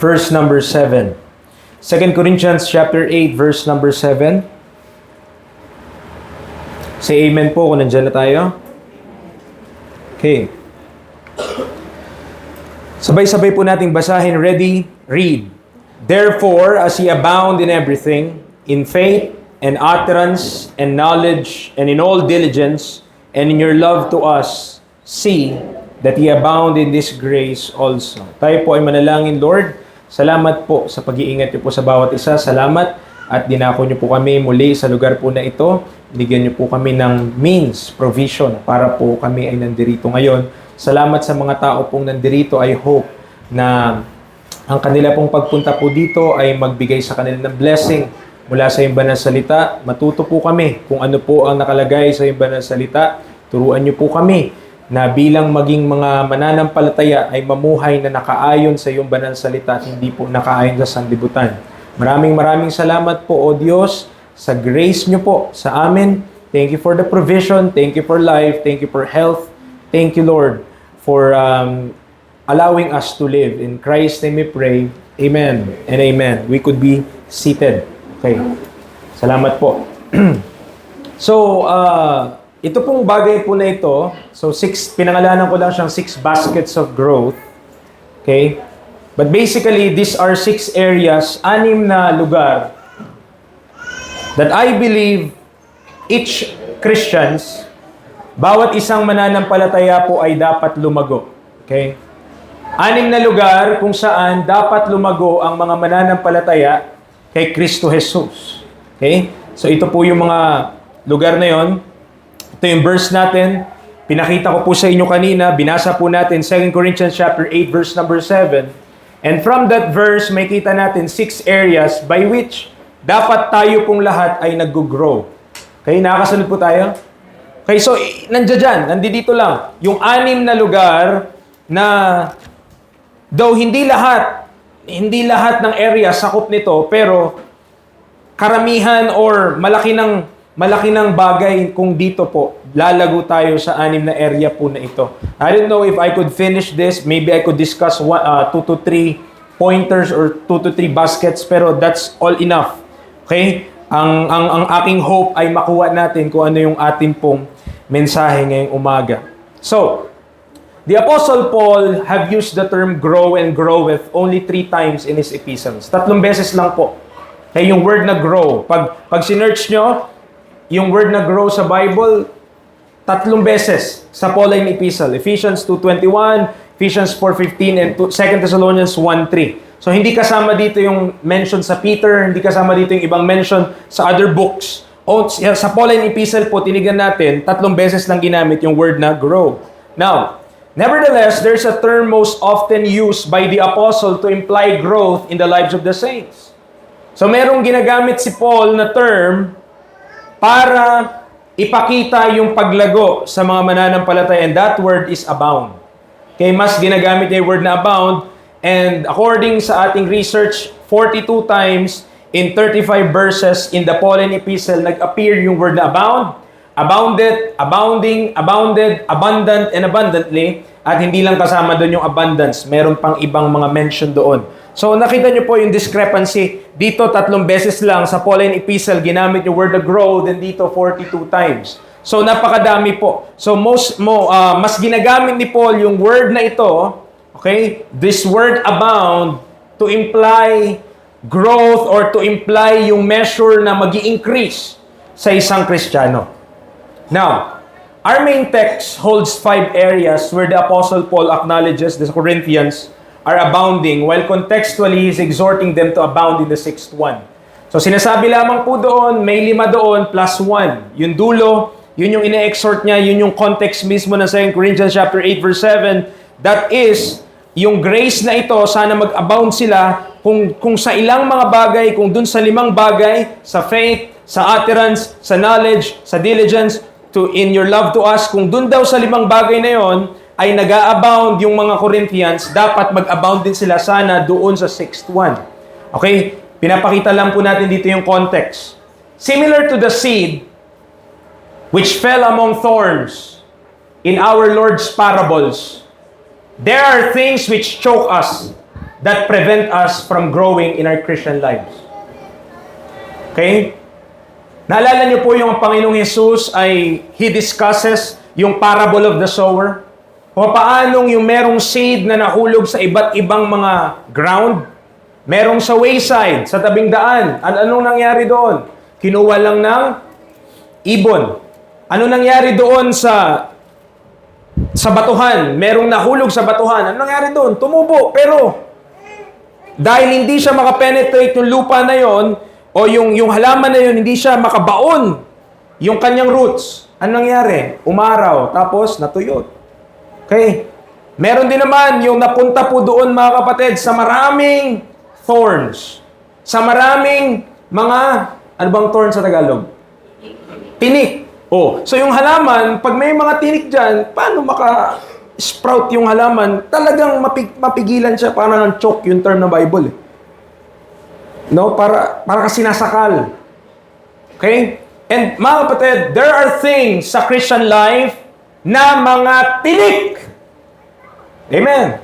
Verse number 7. 2 Corinthians chapter 8, verse number 7. Say amen po kung nandiyan na tayo. Okay. Sabay-sabay po nating basahin. Ready? Read. Therefore, as ye abound in everything, in faith, and utterance, and knowledge, and in all diligence, and in your love to us, see that ye abound in this grace also. Tayo po ay manalangin, Lord. Salamat po sa pag-iingat niyo po sa bawat isa. Salamat at dinako niyo po kami muli sa lugar po na ito. Bigyan niyo po kami ng means, provision, para po kami ay nandirito ngayon. Salamat sa mga tao pong nandirito. I hope na ang kanila pong pagpunta po dito ay magbigay sa kanila ng blessing mula sa iyong banal salita. Matuto po kami kung ano po ang nakalagay sa iyong banal salita. Turuan niyo po kami na bilang maging mga mananampalataya ay mamuhay na nakaayon sa iyong banal salita at hindi po nakaayon sa sanlibutan. Maraming salamat po, O Diyos, sa grace niyo po sa amin. Thank you for the provision. Thank you for life. Thank you for health. Thank you, Lord, for allowing us to live. In Christ's name we pray. Amen and amen. We could be seated. Okay. Salamat po. So, ito pong bagay po na ito, so pinangalanan ko lang siyang 6 baskets of growth. Okay? But basically, these are 6 areas, 6 na lugar that I believe each Christians, bawat isang mananampalataya po ay dapat lumago. Okay? 6 na lugar kung saan dapat lumago ang mga mananampalataya kay Kristo Jesus. Okay? So ito po yung mga lugar na yon. Ito yung verse natin. Pinakita ko po sa inyo kanina. Binasa po natin 2 Corinthians chapter 8 verse number 7. And from that verse, may kita natin 6 areas by which dapat tayo pong lahat ay nag-grow. Okay, nakakasunod po tayo? Okay, so nandito lang. Yung 6 na lugar na though hindi lahat ng area sakop nito, pero karamihan or malaki ng bagay kung dito po lalago tayo sa 6 na area po na ito. I don't know if I could finish this. Maybe I could discuss 2 to 3 pointers or 2 to 3 baskets, pero that's all enough. Okay? Ang aking hope ay makuha natin kung ano yung atin pong mensahe ngayong umaga. So, the Apostle Paul have used the term grow and groweth only 3 times in his epistles. 3 beses lang po. Kaya yung word na grow, pag sinearch nyo, yung word na grow sa Bible, 3 beses sa Pauline epistle. Ephesians 2:21, Ephesians 4:15, and 2 Thessalonians 1:3. So hindi kasama dito yung mention sa Peter, hindi kasama dito yung ibang mention sa other books. O, sa Pauline epistle po, tinignan natin, 3 beses lang ginamit yung word na grow. Now, nevertheless, there's a term most often used by the apostle to imply growth in the lives of the saints. So merong ginagamit si Paul na term para ipakita yung paglago sa mga mananampalataya, and that word is abound. Okay, mas ginagamit niya yung word na abound, and according sa ating research, 42 times in 35 verses in the Pauline epistle nag-appear yung word na abound, abounded, abounding, abounded, abundant, and abundantly, at hindi lang kasama doon yung abundance, meron pang ibang mga mention doon. So nakita niyo po yung discrepancy. Dito 3 beses lang sa Pauline epistle ginamit yung word na grow, then dito 42 times. So napakadami po. So mas ginagamit ni Paul yung word na ito, okay? This word abound to imply growth or to imply yung measure na magi-increase sa isang Kristiyano. Now, our main text holds 5 areas where the Apostle Paul acknowledges the Corinthians are abounding, while contextually he's exhorting them to abound in the 6th one. So sinasabi lamang po doon, may 5 doon plus 1. Yung dulo, yun yung ine-exhort niya, yun yung context mismo ng 2 Corinthians chapter 8 verse 7. That is, yung grace na ito, sana mag-abound sila kung sa ilang mga bagay, kung dun sa 5 bagay, sa faith, sa utterance, sa knowledge, sa diligence, in your love to us, kung dun daw sa 5 bagay na yon ay nag-a-abound yung mga Corinthians, dapat mag-abound din sila sana doon sa 6th one. Okay? Pinapakita lang po natin dito yung context. Similar to the seed which fell among thorns in our Lord's parables, There are things which choke us that prevent us from growing in our Christian lives. Okay? Naalala niyo po yung Panginoong Jesus He discusses yung parable of the sower. O paanong yung merong seed na nahulog sa iba't ibang mga ground. Merong sa wayside, sa tabing daan. Anong nangyari doon? Kinuha lang ng ibon. Ano nangyari doon sa batuhan? Merong nahulog sa batuhan. Ano nangyari doon? Tumubo. Pero dahil hindi siya makapenetrate yung lupa na yon o yung halaman na yon, hindi siya makabaon yung kanyang roots. Ano nangyari? Umaraw, tapos natuyot. Okay? Meron din naman yung napunta po doon, mga kapatid, sa maraming thorns. Sa maraming mga, ano bang thorn sa Tagalog? Tinik. So yung halaman, pag may mga tinik dyan, paano maka-sprout yung halaman? Talagang mapigilan siya, parang choke yung term ng Bible. No? Para ka sinasakal. Okay? And mga kapatid, there are things sa Christian life na mga tinik. Amen.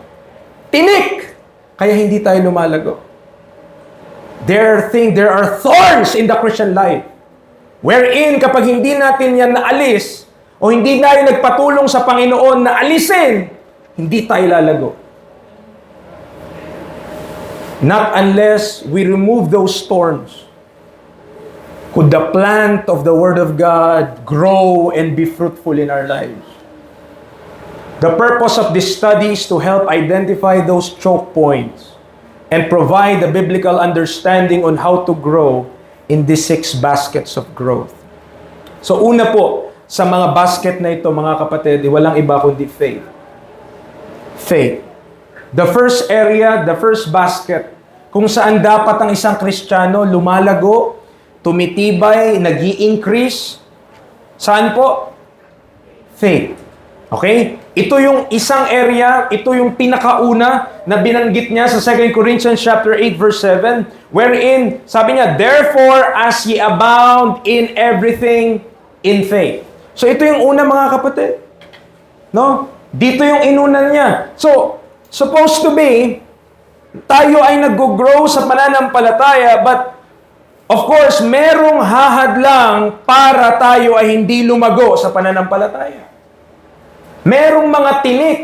Tinik. Kaya hindi tayo lumalago. There are thorns in the Christian life. Wherein kapag hindi natin yan naalis, o hindi tayo nagpatulong sa Panginoon na alisin, hindi tayo lalago. Not unless we remove those thorns could the plant of the Word of God grow and be fruitful in our lives. The purpose of this study is to help identify those choke points and provide a biblical understanding on how to grow in these 6 baskets of growth. So una po, sa mga basket na ito, mga kapatid, walang iba kundi faith. Faith. The first area, the first basket, kung saan dapat ang isang Kristiyano lumalago, tumitibay, nag-i-increase. Saan po? Faith. Okay? Ito yung isang area, ito yung pinakauna na binanggit niya sa 2 Corinthians chapter 8 verse 7, wherein sabi niya, therefore as ye abound in everything in faith. So ito yung una, mga kapatid. No? Dito yung inunan niya. So supposed to be tayo ay nag-grow sa pananampalataya, but of course, merong hahadlang para tayo ay hindi lumago sa pananampalataya. Merong mga tinik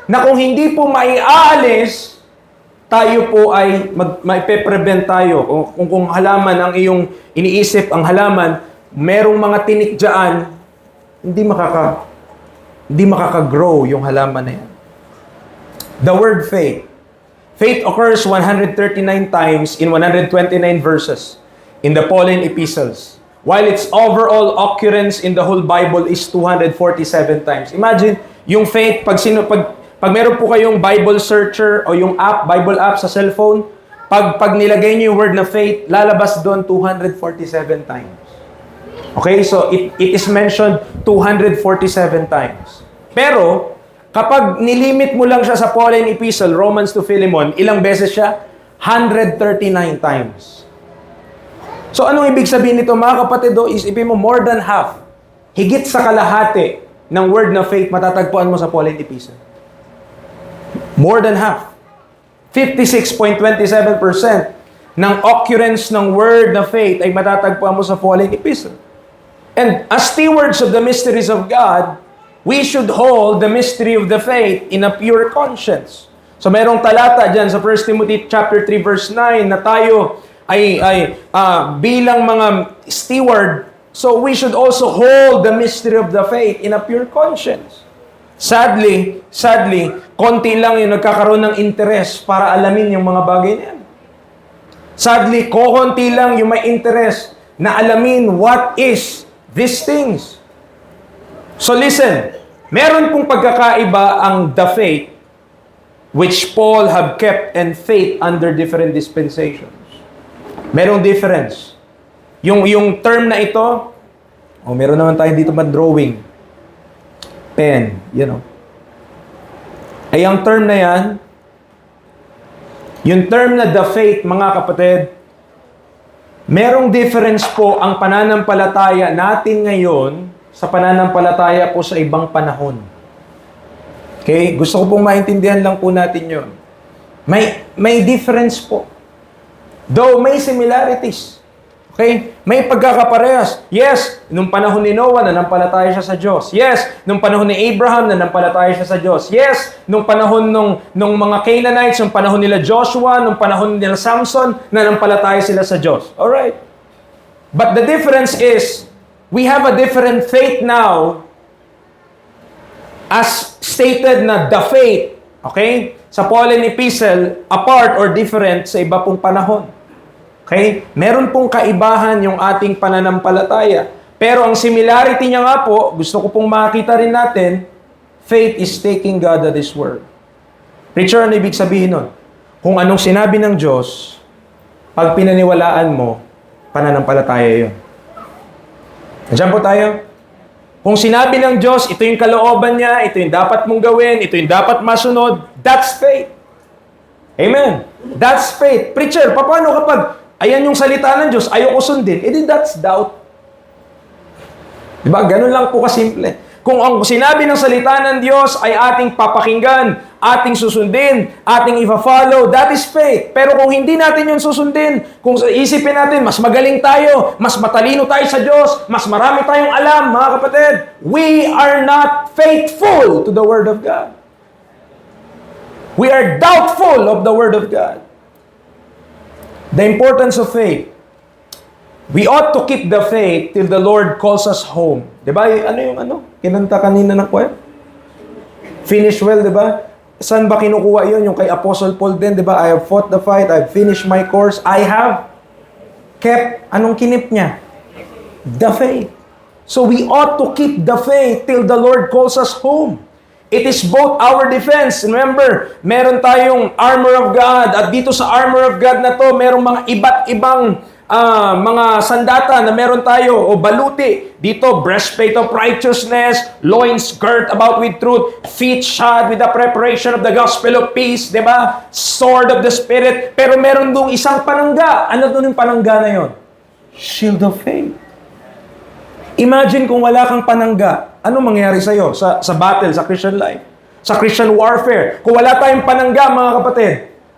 na kung hindi po maiaalis, tayo po ay maipe-prevent tayo. Kung halaman ang iyong iniisip, ang halaman, merong mga tinik dyan, hindi makaka-grow yung halaman na yan. The word faith. Faith occurs 139 times in 129 verses in the Pauline epistles, while its overall occurrence in the whole Bible is 247 times. Imagine, yung faith, pag meron po kayong Bible searcher o yung app, Bible app sa cellphone, pag nilagay niyo yung word na faith, lalabas doon 247 times. Okay, so it is mentioned 247 times. Pero, kapag nilimit mo lang siya sa Pauline epistle, Romans to Philemon, ilang beses siya? 139 times. So anong ibig sabihin nito, mga kapatid? Isipin mo, more than half, higit sa kalahati ng word na faith matatagpuan mo sa Pauline epistle. More than half. 56.27% ng occurrence ng word na faith ay matatagpuan mo sa Pauline epistle. And as stewards of the mysteries of God, we should hold the mystery of the faith in a pure conscience. So mayroong talata dyan sa 1 Timothy chapter 3 verse 9 na tayo ay bilang mga steward, so we should also hold the mystery of the faith in a pure conscience. Sadly, konti lang yung nagkakaroon ng interest para alamin yung mga bagay na yan. Sadly, konti lang yung may interest na alamin what is these things. So listen, meron pong pagkakaiba ang the faith which Paul have kept and faith under different dispensations. Merong difference. Yung term na ito, meron naman tayo dito drawing. Pen, Ay ang term na yan, yung term na the faith, mga kapatid, merong difference po ang pananampalataya natin ngayon sa pananampalataya po sa ibang panahon. Okay? Gusto ko pong maintindihan lang po natin yun. May difference po. Though may similarities. Okay? May pagkakaparehas. Yes, nung panahon ni Noah, nanampalataya siya sa Diyos. Yes, nung panahon ni Abraham, nanampalataya siya sa Diyos. Yes, nung panahon nung mga Canaanites, nung panahon nila Joshua, nung panahon nila Samson, nanampalataya sila sa Diyos. Alright. But the difference is, we have a different faith now, as stated na the faith, okay, sa Pauline Epistle, apart or different sa iba pong panahon. Okay? Meron pong kaibahan yung ating pananampalataya. Pero ang similarity niya nga po, gusto ko pong makita rin natin, faith is taking God at His Word. Preacher, ano ibig sabihin nun? Kung anong sinabi ng Diyos, pag pinaniwalaan mo, pananampalataya yun. Nandiyan po tayo? Kung sinabi ng Diyos, ito yung kalooban niya, ito yung dapat mong gawin, ito yung dapat masunod, that's faith. Amen. That's faith. Preacher, paano kapag ayan yung salita ng Diyos, ayoko sundin, edi that's doubt. Diba? Ganun lang po kasimple. Kung ang sinabi ng salita ng Diyos ay ating papakinggan, ating susundin, ating ifa-follow, that is faith. Pero kung hindi natin yun susundin, kung isipin natin, mas magaling tayo, mas matalino tayo sa Diyos, mas marami tayong alam, mga kapatid, we are not faithful to the Word of God. We are doubtful of the Word of God. The importance of faith. We ought to keep the faith till the Lord calls us home. Diba? Kinanta kanina ng choir? Finish well, diba? Saan ba kinukuha yun? Yung kay Apostle Paul din, diba? I have fought the fight, I have finished my course, I have kept, anong kinip niya? The faith. So we ought to keep the faith till the Lord calls us home. It is both our defense. Remember, meron tayong armor of God at dito sa armor of God na to, merong mga iba't ibang mga sandata na meron tayo o baluti. Dito, breastplate of righteousness, loins girt about with truth, feet shod with the preparation of the gospel of peace, di ba? Sword of the Spirit. Pero meron dong isang panangga. Ano doon yung panangga na yon? Shield of faith. Imagine kung wala kang panangga, ano mangyayari sa'yo sa battle, sa Christian life, sa Christian warfare? Kung wala tayong panangga, mga kapatid,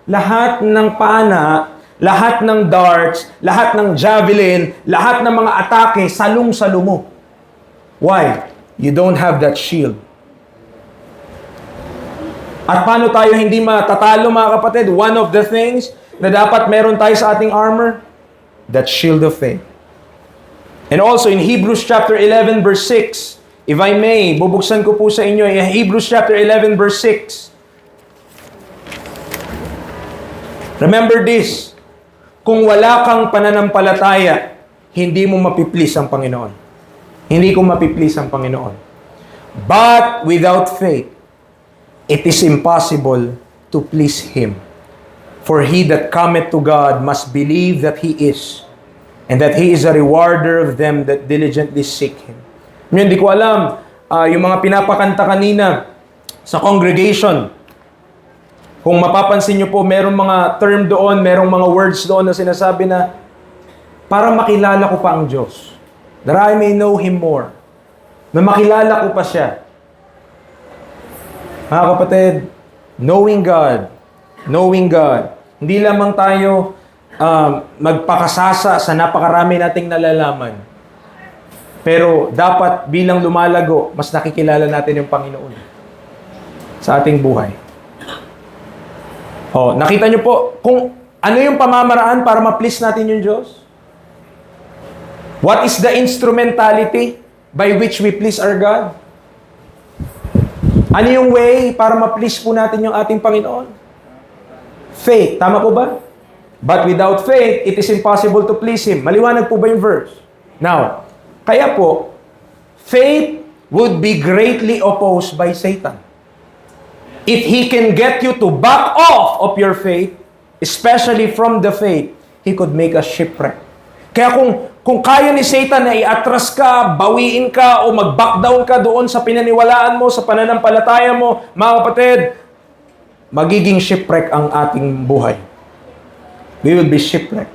lahat ng pana, lahat ng darts, lahat ng javelin, lahat ng mga atake, salung-salo mo. Why? You don't have that shield. At paano tayo hindi matatalo, mga kapatid? One of the things na dapat meron tayo sa ating armor, that shield of faith. And also in Hebrews chapter 11 verse 6, if I may, bubuksan ko po sa inyo in Hebrews chapter 11 verse 6. Remember this, kung wala kang pananampalataya, hindi mo mapiplease ang Panginoon. Hindi ko mapiplease ang Panginoon. But without faith, it is impossible to please Him. For he that cometh to God must believe that He is, and that He is a rewarder of them that diligently seek Him. Ngayon, di ko alam, yung mga pinapakanta kanina sa congregation, kung mapapansin nyo po, merong mga term doon, merong mga words doon na sinasabi na, para makilala ko pa ang Diyos. That I may know Him more. Na makilala ko pa siya. Mga kapatid, knowing God, hindi lamang tayo magpakasasa sa napakarami nating nalalaman. Pero dapat bilang lumalago, mas nakikilala natin yung Panginoon sa ating buhay. Nakita nyo po kung ano yung pamamaraan para ma-please natin yung Diyos? What is the instrumentality by which we please our God? Ano yung way para ma-please po natin yung ating Panginoon? Faith. Tama po ba? But without faith, it is impossible to please Him. Maliwanag po ba yung verse? Now, kaya po, faith would be greatly opposed by Satan. If he can get you to back off of your faith, especially from the faith, he could make a shipwreck. Kaya kung kaya ni Satan na i-atras ka, bawiin ka, o mag-back down ka doon sa pinaniwalaan mo, sa pananampalataya mo, mga kapatid, magiging shipwreck ang ating buhay. We will be shipwrecked.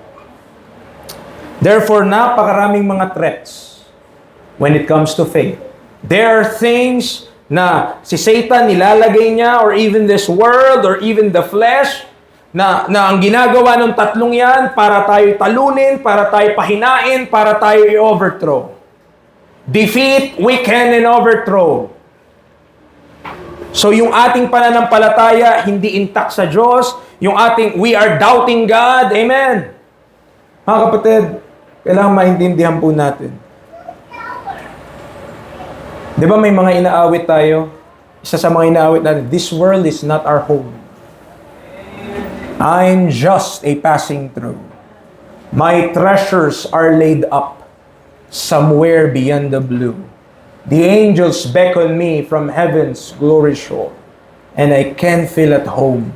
Therefore, napakaraming mga threats when it comes to faith. There are things na si Satan nilalagay niya, or even this world, or even the flesh, na ang ginagawa ng tatlong yan para tayo talunin, para tayo pahinain, para tayo i-overthrow. Defeat, weaken, and overthrow. So yung ating pananampalataya hindi intact sa Diyos, yung we are doubting God. Amen. Mga kapatid, kailangan maintindihan po natin. Di ba may mga inaawit tayo? Isa sa mga inaawit natin, this world is not our home. I'm just a passing through. My treasures are laid up somewhere beyond the blue. The angels beckon me from heaven's glory shore, and I can't feel at home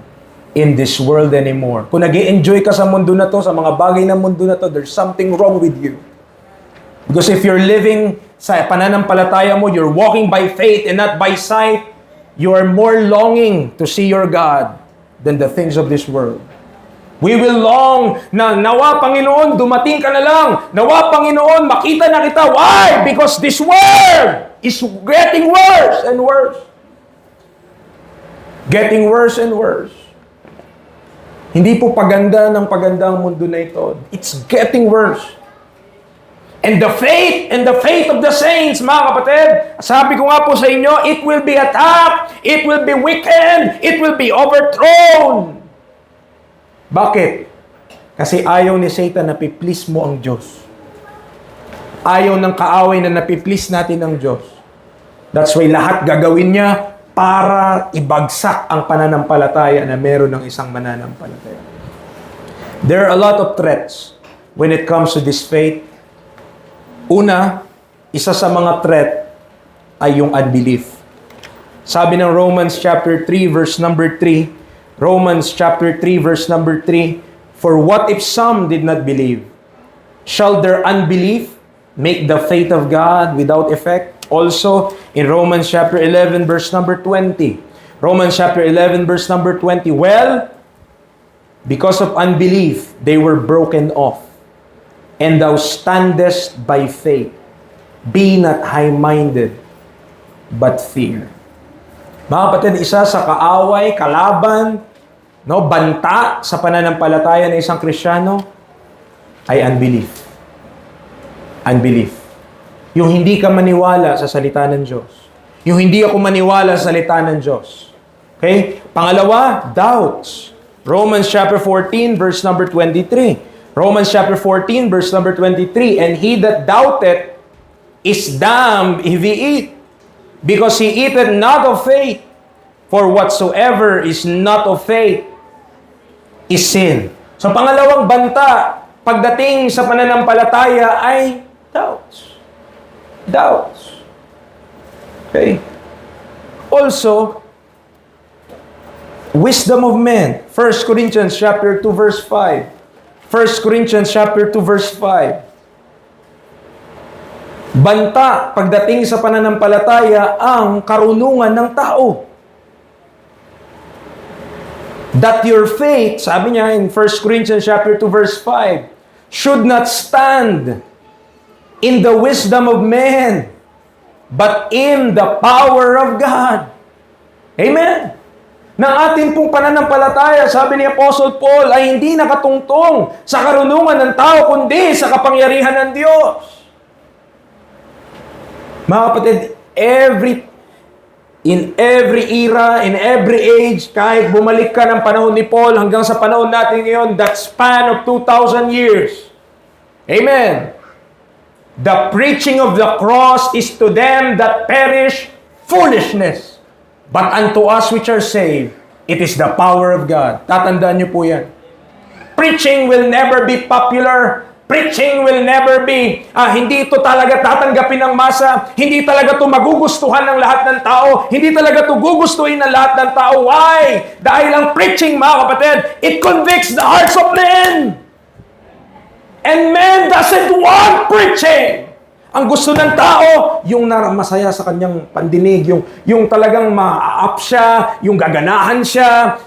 in this world anymore. Kung nag-i-enjoy ka sa mundo na to, sa mga bagay ng mundo na to, there's something wrong with you. Because if you're living sa pananampalataya mo, you're walking by faith and not by sight, you are more longing to see your God than the things of this world. We will long na nawa Panginoon, dumating ka na lang. Nawa Panginoon, makita na kita. Why? Because this world is getting worse and worse. Getting worse and worse. Hindi po paganda ng paganda ang mundo na ito. It's getting worse. And the faith of the saints, mga kapatid, sabi ko nga po sa inyo, it will be attacked, it will be weakened, it will be overthrown. Bakit? Kasi ayaw ni Satan na piplease mo ang Diyos. Ayaw ng kaaway na napiplease natin ang Diyos. That's why lahat gagawin niya para ibagsak ang pananampalataya na meron ng isang mananampalataya. There are a lot of threats when it comes to this faith. Una, isa sa mga threat ay yung unbelief. Sabi ng Romans chapter 3 verse number 3, Romans chapter 3 verse number 3, for what if some did not believe? Shall their unbelief make the faith of God without effect? Also, in Romans chapter 11 verse number 20, Romans chapter 11 verse number 20, well, because of unbelief, they were broken off. And thou standest by faith. Be not high-minded, but fear. Mga kapatid, isa sa kaaway, kalaban, banta sa pananampalataya ng isang Kristiyano ay unbelief. Unbelief. Yung hindi ka maniwala sa salita ng Diyos. Yung hindi ako maniwala sa salita ng Diyos. Okay? Pangalawa, doubts. Romans chapter 14, verse number 23. Romans chapter 14, verse number 23, and he that doubteth is damned if he eat, because he eateth not of faith. For whatsoever is not of faith is sin. So pangalawang banta, pagdating sa pananampalataya ay doubts. Doubts. Okay? Also, wisdom of men. 1 Corinthians chapter 2, verse 5. 1 Corinthians chapter 2 verse 5. Banta pagdating sa pananampalataya ang karunungan ng tao. That your faith, sabi niya in 1 Corinthians chapter 2 verse 5, should not stand in the wisdom of man, but in the power of God. Amen. Ng ating pong pananampalataya, sabi ni Apostle Paul, ay hindi nakatungtong sa karunungan ng tao, kundi sa kapangyarihan ng Diyos. Mga kapatid, in every era, in every age, kahit bumalik ka ng panahon ni Paul hanggang sa panahon natin ngayon, that span of 2,000 years. Amen. The preaching of the cross is to them that perish foolishness. But unto us which are saved, it is the power of God. Tatandaan niyo po yan. Preaching will never be popular. Preaching will never be, hindi ito talaga tatanggapin ng masa. Hindi talaga ito magugustuhan ng lahat ng tao. Hindi talaga ito gugustuhin ng lahat ng tao. Why? Dahil ang preaching, mga kapatid, it convicts the hearts of men. And man doesn't want preaching. Ang gusto ng tao, yung masaya sa kanyang pandinig, yung talagang ma-up siya, yung gaganahan siya.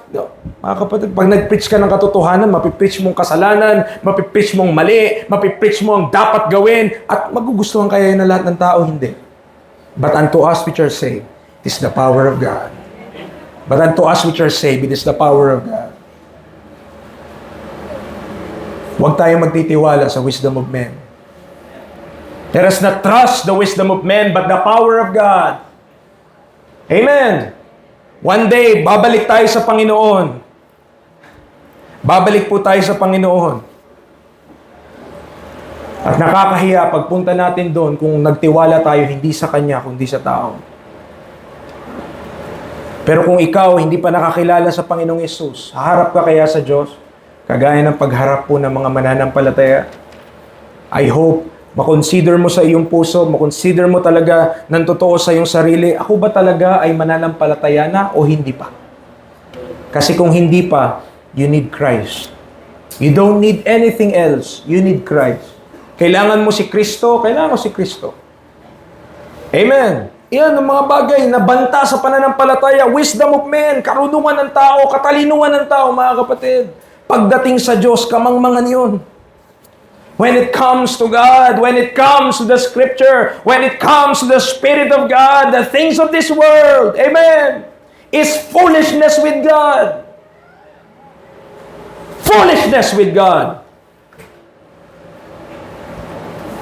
Mga kapatid, pag nag-preach ka ng katotohanan, mapipreach mong kasalanan, mapipreach mong mali, mapipreach mo ang dapat gawin, at magugustuhan kaya ng lahat ng tao, hindi. But unto us which are saved, it It is the power of God. But unto us which are saved, it is the power of God. Huwag tayo magtitiwala sa wisdom of men. Let us not trust the wisdom of men, but the power of God. Amen. One day, babalik tayo sa Panginoon. Babalik po tayo sa Panginoon. At nakakahiya pagpunta natin doon kung nagtiwala tayo hindi sa Kanya, kundi sa tao. Pero kung ikaw hindi pa nakakilala sa Panginoong Yesus, haharap ka kaya sa Diyos? Kagaya ng pagharap po ng mga mananampalataya. I hope makonsider mo sa iyong puso, makonsider mo talaga ng totoo sa iyong sarili, ako ba talaga ay mananampalataya na o hindi pa? Kasi kung hindi pa, you need Christ. You don't need anything else. You need Christ. Kailangan mo si Kristo, kailangan mo si Kristo. Amen. Yan ang mga bagay na banta sa pananampalataya, wisdom of men, karunungan ng tao, katalinuhan ng tao, mga kapatid. Pagdating sa Diyos, kamangmangan yun. When it comes to God, when it comes to the Scripture, when it comes to the Spirit of God, the things of this world, amen, is foolishness with God. Foolishness with God.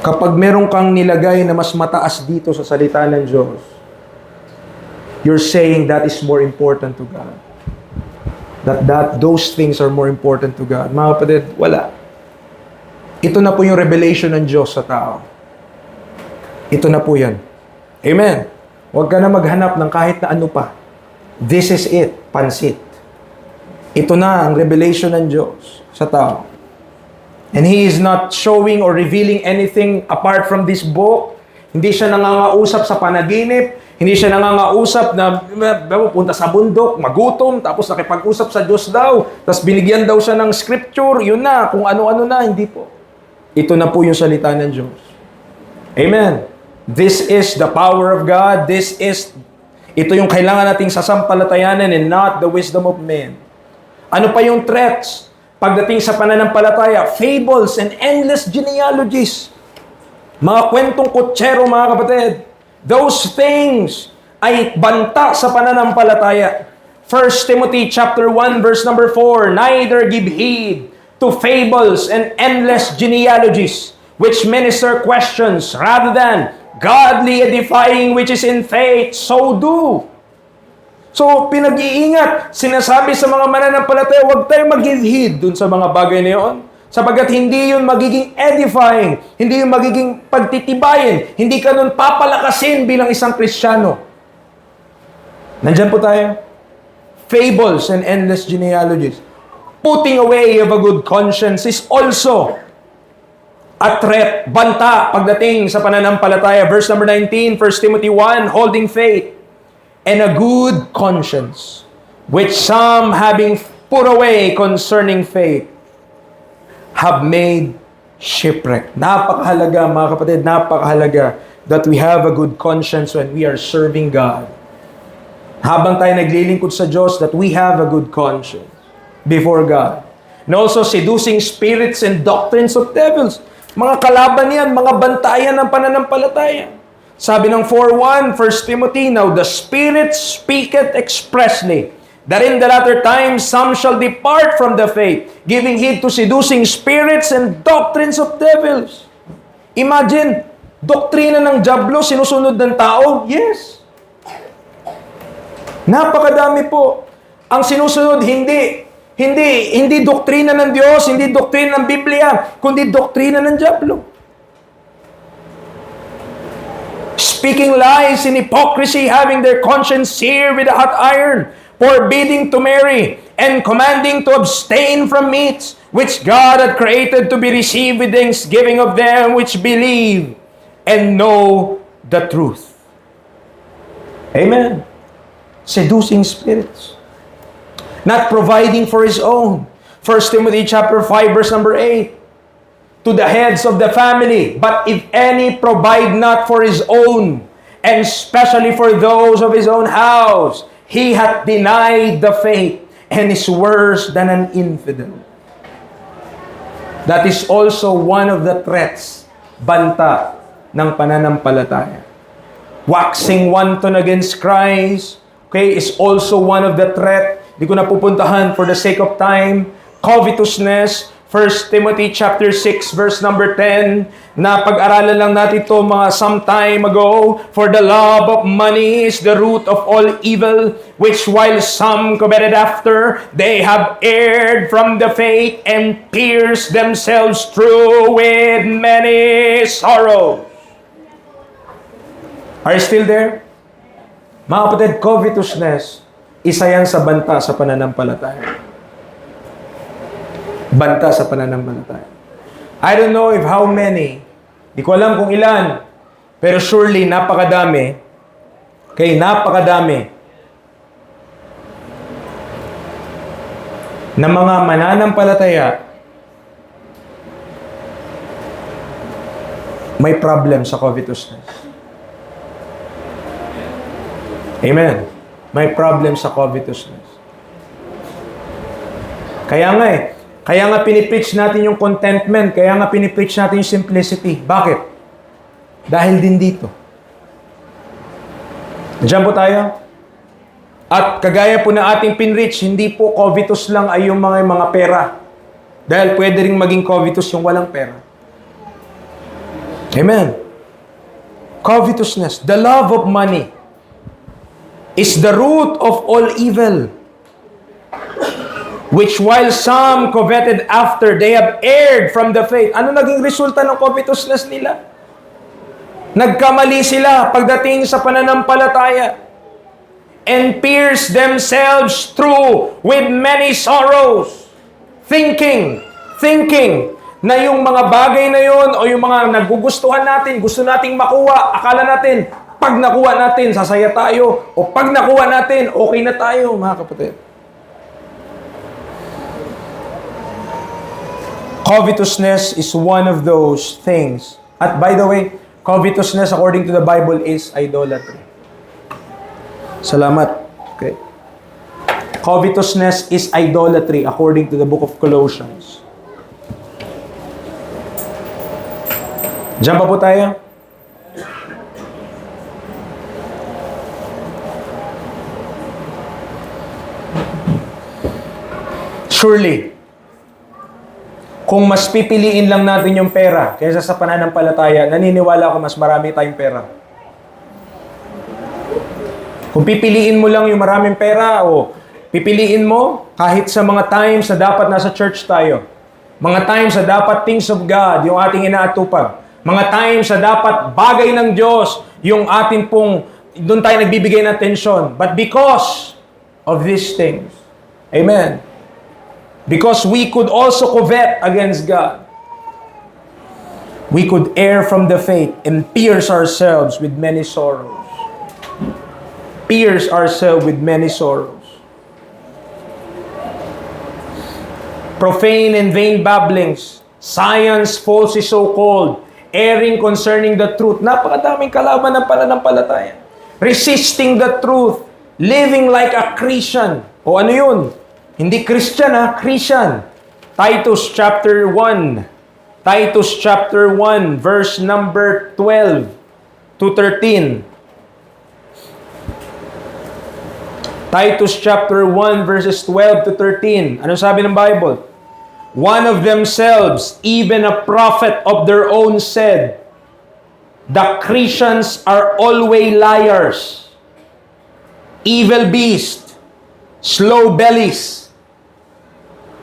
Kapag meron kang nilagay na mas mataas dito sa salita ng Diyos, you're saying that is more important to God. Those things are more important to God. Mga kapatid, wala. Ito na po yung revelation ng Diyos sa tao. Ito na po yan. Amen. Huwag ka na maghanap ng kahit na ano pa. This is it. Pansit. Ito na ang revelation ng Diyos sa tao. And He is not showing or revealing anything apart from this book. Hindi siya nangangausap sa panaginip. Hindi siya nangangausap na punta sa bundok, magutom, tapos nakipag-usap sa Diyos daw. Tapos binigyan daw siya ng scripture. Yun na, kung ano-ano na. Hindi po. Ito na po yung salita ng Diyos. Amen. This is the power of God. Ito yung kailangan nating sasampalatayanan and not the wisdom of men. Ano pa yung threats? Pagdating sa pananampalataya, fables and endless genealogies. Mga kwentong kutsero, mga kapatid. Those things ay banta sa pananampalataya. 1 Timothy chapter 1 verse number 4, neither give heed to fables and endless genealogies, which minister questions, rather than godly edifying which is in faith, so do. So, pinag-iingat, sinasabi sa mga mananampalataya, huwag tayong mag-give heed dun sa mga bagay na yun. Sapagkat hindi yun magiging edifying, hindi yun magiging pagtitibayin, hindi ka nun papalakasin bilang isang Kristiyano. Nandyan po tayo. Fables and endless genealogies. Putting away of a good conscience is also a threat, banta, pagdating sa pananampalataya. Verse number 19, 1 Timothy 1, holding faith and a good conscience, which some having put away concerning faith, have made shipwreck. Napakahalaga, mga kapatid, napakahalaga that we have a good conscience when we are serving God. Habang tayo naglilingkod sa Diyos, that we have a good conscience before God. And also seducing spirits and doctrines of devils. Mga kalaban yan, mga bantayan ng pananampalataya. Sabi ng 4:1, 1 Timothy, now the Spirit speaketh expressly, that in the latter times some shall depart from the faith, giving heed to seducing spirits and doctrines of devils. Imagine, doktrina ng dyablo, sinusunod ng tao? Yes. Napakadami po. Ang sinusunod, hindi doktrina ng Diyos, hindi doktrina ng Biblia, kundi doktrina ng dyablo. Speaking lies in hypocrisy, having their conscience seared with a hot iron, forbidding to marry, and commanding to abstain from meats, which God had created to be received with thanksgiving of them which believe and know the truth. Amen. Seducing spirits. Not providing for his own. 1 Timothy chapter 5 verse number 8. To the heads of the family, but if any provide not for his own, and especially for those of his own house, he hath denied the faith, and is worse than an infidel. That is also one of the threats, banta ng pananampalataya. Waxing wanton against Christ, okay, is also one of the threat. Di ko na pupuntahan for the sake of time. Covetousness, 1 Timothy chapter 6 verse number 10, na pag-aralan lang natin ito mga some time ago. For the love of money is the root of all evil, which while some coveted after, they have erred from the faith and pierced themselves through with many sorrows. Are you still there? Mga kapatid, covetousness, isa yan sa banta sa pananampalataya. Banta sa pananampalataya. I don't know if how many, di ko alam kung ilan, pero surely napakadami, okay, napakadami, na mga mananampalataya may problem sa covetousness. Amen. May problem sa covetousness. Kaya nga pinipreach natin yung contentment, kaya nga pinipreach natin yung simplicity. Bakit? Dahil din dito. Diyan po tayo. At kagaya po na ating pinreach, hindi po covetous lang ay yung mga pera. Dahil pwede rin maging covetous yung walang pera. Amen. Covetousness, the love of money, is the root of all evil, which while some coveted after, they have erred from the faith. Ano naging resulta ng covetousness nila? Nagkamali sila pagdating sa pananampalataya, and pierced themselves through with many sorrows, thinking na yung mga bagay na yun o yung mga nagugustuhan natin, gusto nating makuha, akala natin, pag nakuha natin, sasaya tayo. O pag nakuha natin, okay na tayo, mga kapatid. Covetousness is one of those things. At by the way, covetousness according to the Bible is idolatry. Salamat. Okay. Covetousness is idolatry according to the book of Colossians. Diyan pa po tayo. Surely, kung mas pipiliin lang natin yung pera kaysa sa pananampalataya, naniniwala ako mas marami tayong pera. Kung pipiliin mo lang yung maraming pera o pipiliin mo kahit sa mga times na dapat nasa church tayo, mga times na dapat things of God yung ating inaatupag, mga times na dapat bagay ng Diyos yung ating pong doon tayo nagbibigay ng atensyon. But because of these things, amen, because we could also covet against God, we could err from the faith and pierce ourselves with many sorrows. Pierce ourselves with many sorrows. Profane and vain babblings, science falsely so-called, erring concerning the truth. Napakadaming kalaban ng pananampalataya. Resisting the truth, living like a Christian. O ano yun? Hindi Christian ha, Christian. Titus chapter 1. Titus chapter 1 verse number 12 to 13. Titus chapter 1 verses 12 to 13. Ano sabi ng Bible? One of themselves, even a prophet of their own said, the Christians are always liars, evil beasts, slow bellies.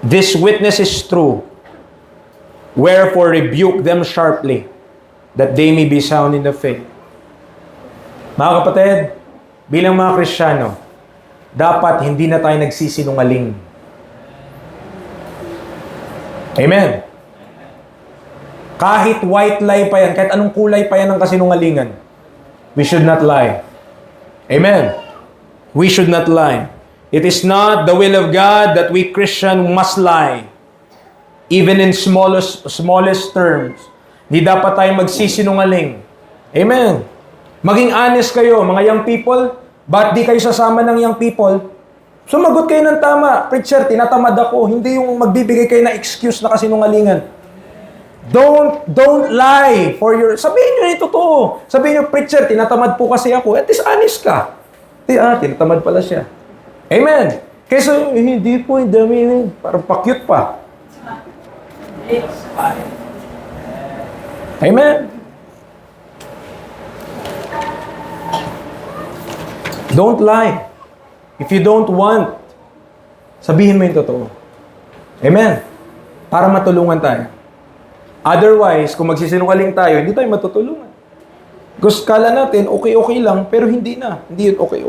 This witness is true. Wherefore rebuke them sharply, that they may be sound in the faith. Mga kapatid, bilang mga Kristiyano, dapat hindi na tayo nagsisinungaling. Amen. Kahit white lie pa yan, kahit anong kulay pa yan ng kasinungalingan, we should not lie. Amen. We should not lie. It is not the will of God that we Christian must lie. Even in smallest terms. Di dapat tayo magsisinungaling. Amen. Maging honest kayo, mga young people. Ba't di kayo sasama ng young people? Sumagot kayo ng tama. Preacher, tinatamad ako. Hindi yung magbibigay kayo na excuse na kasinungalingan. Don't lie for your... Sabihin nyo yung totoo. Sabihin nyo, preacher, tinatamad po kasi ako. At least honest ka. Tinatamad pala siya. Amen. Kaysa, hindi po, dami, parang pa-cute pa. Amen. Don't lie. If you don't want, sabihin mo yung totoo. Amen. Para matulungan tayo. Otherwise, kung magsisinungaling tayo, hindi tayo matutulungan. Because kala natin, okay lang, pero hindi na. Hindi yun okay.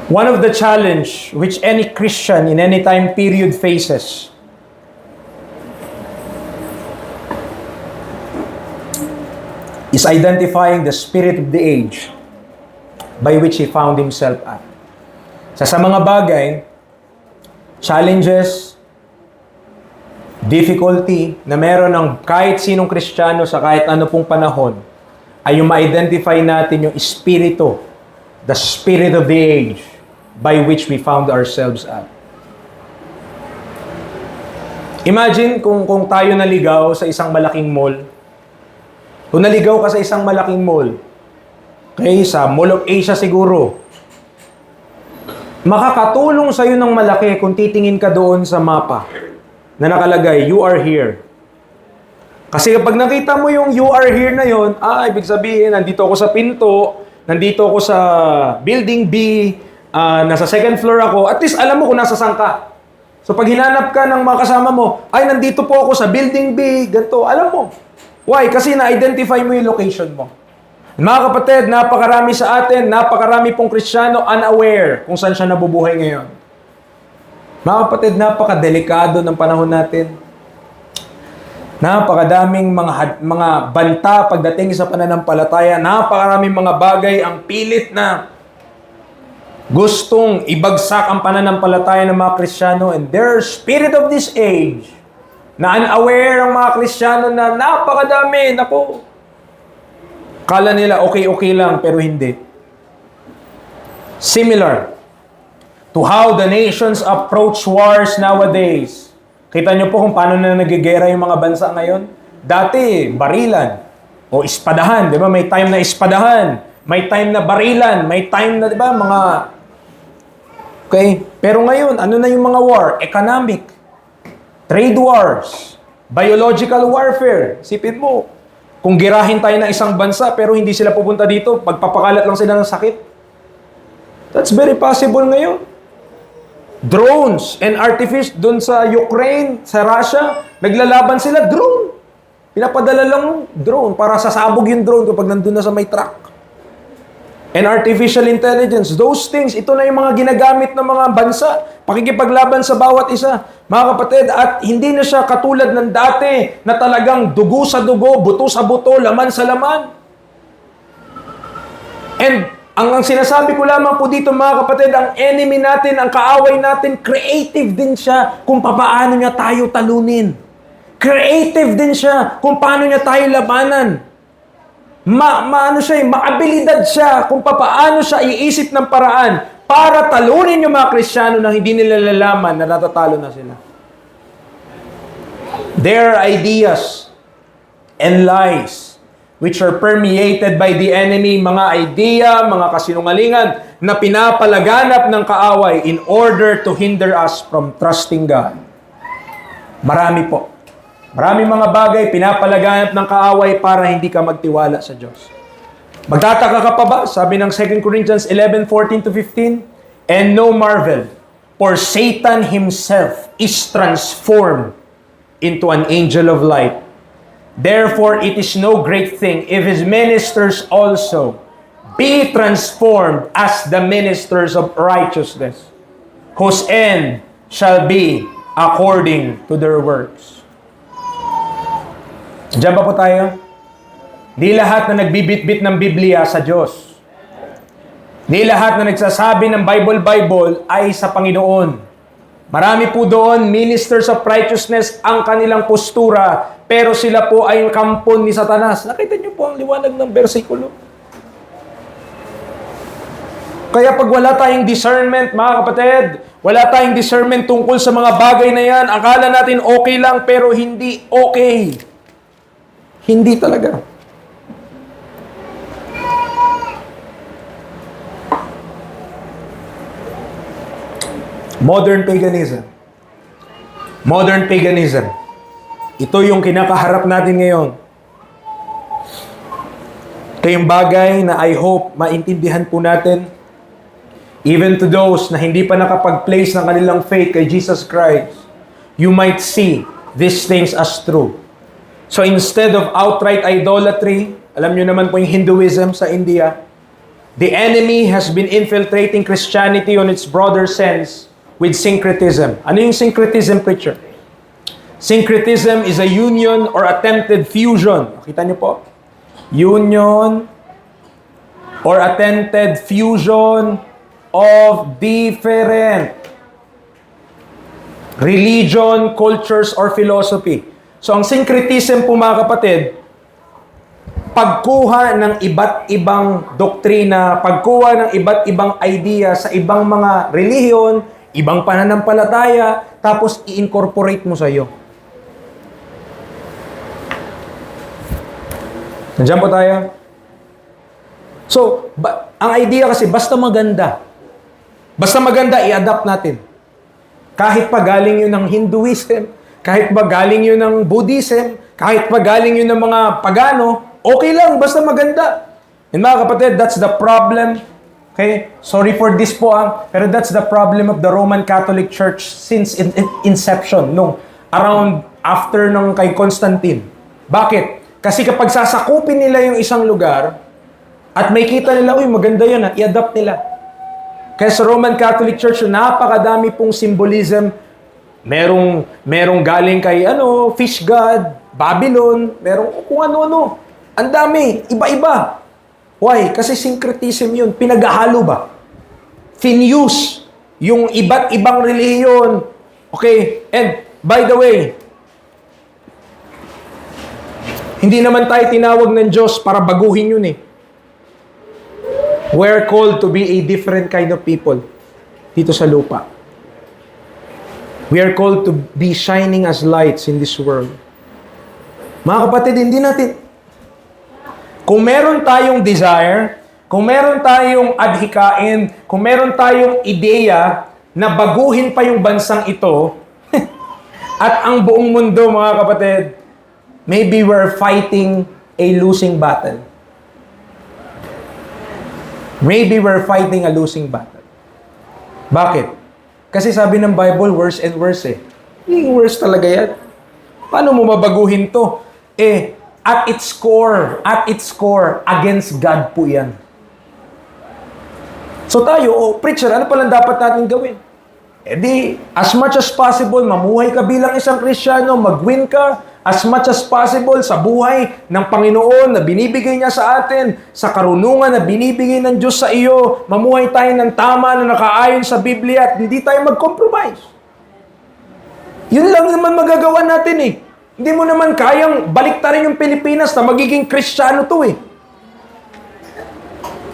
One of the challenge which any Christian in any time period faces is identifying the spirit of the age by which he found himself at. Sa mga bagay, challenges, difficulty na meron ng kahit sinong Kristiyano sa kahit ano pong panahon ay yung ma-identify natin yung espiritu, the spirit of the age by which we found ourselves at. Imagine kung tayo naligaw sa isang malaking mall. Kung naligaw ka sa isang malaking mall, okay, sa Mall of Asia siguro, makakatulong sa'yo ng malaki kung titingin ka doon sa mapa na nakalagay, you are here. Kasi kapag nakita mo yung you are here na yon, ibig sabihin, nandito ako sa pinto, nandito ako sa building B, nasa second floor ako, at least alam mo kung nasa saan ka. So pag hinanap ka ng mga kasama mo, nandito po ako sa building B, ganito, alam mo. Why? Kasi na-identify mo yung location mo. Mga kapatid, napakarami sa atin, napakarami pong Kristiyano unaware kung saan siya nabubuhay ngayon. Mga kapatid, napakadelikado ng panahon natin. Napakadaming mga banta pagdating sa pananampalataya. Napakaraming mga bagay ang pilit na gustong ibagsak ang pananampalataya ng mga Kristiyano. And their spirit of this age, na unaware ang mga Kristiyano na napakadami. Naku, kala nila okay lang, pero hindi. Similar to how the nations approach wars nowadays. Kita nyo po kung paano na nagigera yung mga bansa ngayon? Dati, barilan o ispadahan. Di ba? May time na ispadahan. May time na barilan. May time na, di ba, mga... Okay? Pero ngayon, ano na yung mga war? Economic. Trade wars. Biological warfare. Sipin mo, kung girahin tayo ng isang bansa pero hindi sila pupunta dito, pagpapakalat lang sila ng sakit. That's very possible ngayon. Drones and artifice doon sa Ukraine, sa Russia, naglalaban sila, drone. Pinapadala lang drone para sasabog yung drone kapag nandun na sa may truck. And artificial intelligence, those things, ito na yung mga ginagamit ng mga bansa, pakikipaglaban sa bawat isa. Mga kapatid, at hindi na siya katulad ng dati na talagang dugo sa dugo, buto sa buto, laman sa laman. And ang sinasabi ko lamang po dito, mga kapatid, ang enemy natin, ang kaaway natin, creative din siya kung paano niya tayo talunin. Creative din siya kung paano niya tayo labanan. Maabilidad siya kung paano siya iisip ng paraan para talunin yung mga Kristiyano na hindi nila lalaman na natatalo na sila. Their ideas and lies which are permeated by the enemy, mga idea, mga kasinungalingan na pinapalaganap ng kaaway in order to hinder us from trusting God. Marami po. Maraming mga bagay pinapalaganap ng kaaway para hindi ka magtiwala sa Diyos. Magtataka ka pa ba? Sabi ng 2 Corinthians 11:14-15, and no marvel, for Satan himself is transformed into an angel of light. Therefore, it is no great thing if his ministers also be transformed as the ministers of righteousness, whose end shall be according to their works. Diyan pa po tayo? Di lahat na nagbibitbit ng Biblia sa Diyos. Di lahat na nagsasabi ng Bible ay sa Panginoon. Marami po doon, ministers of righteousness, ang kanilang postura, pero sila po ay kampon ni Satanas. Nakita niyo po ang liwanag ng bersikulo. Kaya pag wala tayong discernment, mga kapatid, wala tayong discernment tungkol sa mga bagay na yan, akala natin okay lang, pero hindi okay. Hindi talaga. Modern paganism. Modern paganism. Ito yung kinakaharap natin ngayon. Ito yung bagay na I hope maintindihan po natin. Even to those na hindi pa nakapag-place ng kanilang faith kay Jesus Christ, you might see these things as true. So instead of outright idolatry, alam nyo naman po yung Hinduism sa India, the enemy has been infiltrating Christianity on its broader sense with syncretism. Ano yung syncretism, preacher? Syncretism is a union or attempted fusion. Kita nyo po? Union or attempted fusion of different religion, cultures, or philosophy. So, ang syncretism po, mga kapatid, pagkuha ng iba't ibang doktrina, pagkuha ng iba't ibang idea sa ibang mga relihiyon, ibang pananampalataya, tapos i-incorporate mo sa iyo. Nandiyan po tayo? So, ang idea kasi, basta maganda, i-adapt natin. Kahit pa galing yun ng Hinduism, kahit pa galing yun ng Buddhism, kahit pa galing yun ng mga pagano, okay lang, basta maganda. And mga kapatid, that's the problem. Okay? Sorry for this po, pero that's the problem of the Roman Catholic Church since inception, around after nung kay Constantine. Bakit? Kasi kapag sasakupin nila yung isang lugar, at may kita nila, uy, maganda yun, i-adapt nila. Kaya sa Roman Catholic Church, napakadami pong symbolism. Merong galing kay fish god, Babylon, merong kung ano-ano. Ang dami, iba-iba. Why? Kasi syncretism yun. Pinaghahalo ba? Finuse yung iba't ibang relihiyon. Okay? And, by the way, hindi naman tayo tinawag ng Diyos para baguhin yun eh. We're called to be a different kind of people dito sa lupa. We are called to be shining as lights in this world. Mga kapatid, hindi natin... Kung meron tayong desire, kung meron tayong adhikain, kung meron tayong ideya na baguhin pa yung bansang ito, at ang buong mundo, mga kapatid, maybe we're fighting a losing battle. Maybe we're fighting a losing battle. Bakit? Kasi sabi ng Bible, worse and worse eh. Yung worse talaga yan. Paano mo mabaguhin to? At its core, against God po yan. So tayo, preacher, ano palang dapat natin gawin? As much as possible, mamuhay ka bilang isang Kristiyano, mag-win ka, as much as possible sa buhay ng Panginoon na binibigay niya sa atin, sa karunungan na binibigay ng Diyos sa iyo, mamuhay tayo ng tama na nakaayon sa Biblia at hindi tayo mag-compromise. Yun lang naman magagawa natin eh. Hindi mo naman kayang baliktarin yung Pilipinas na magiging Kristiyano to eh.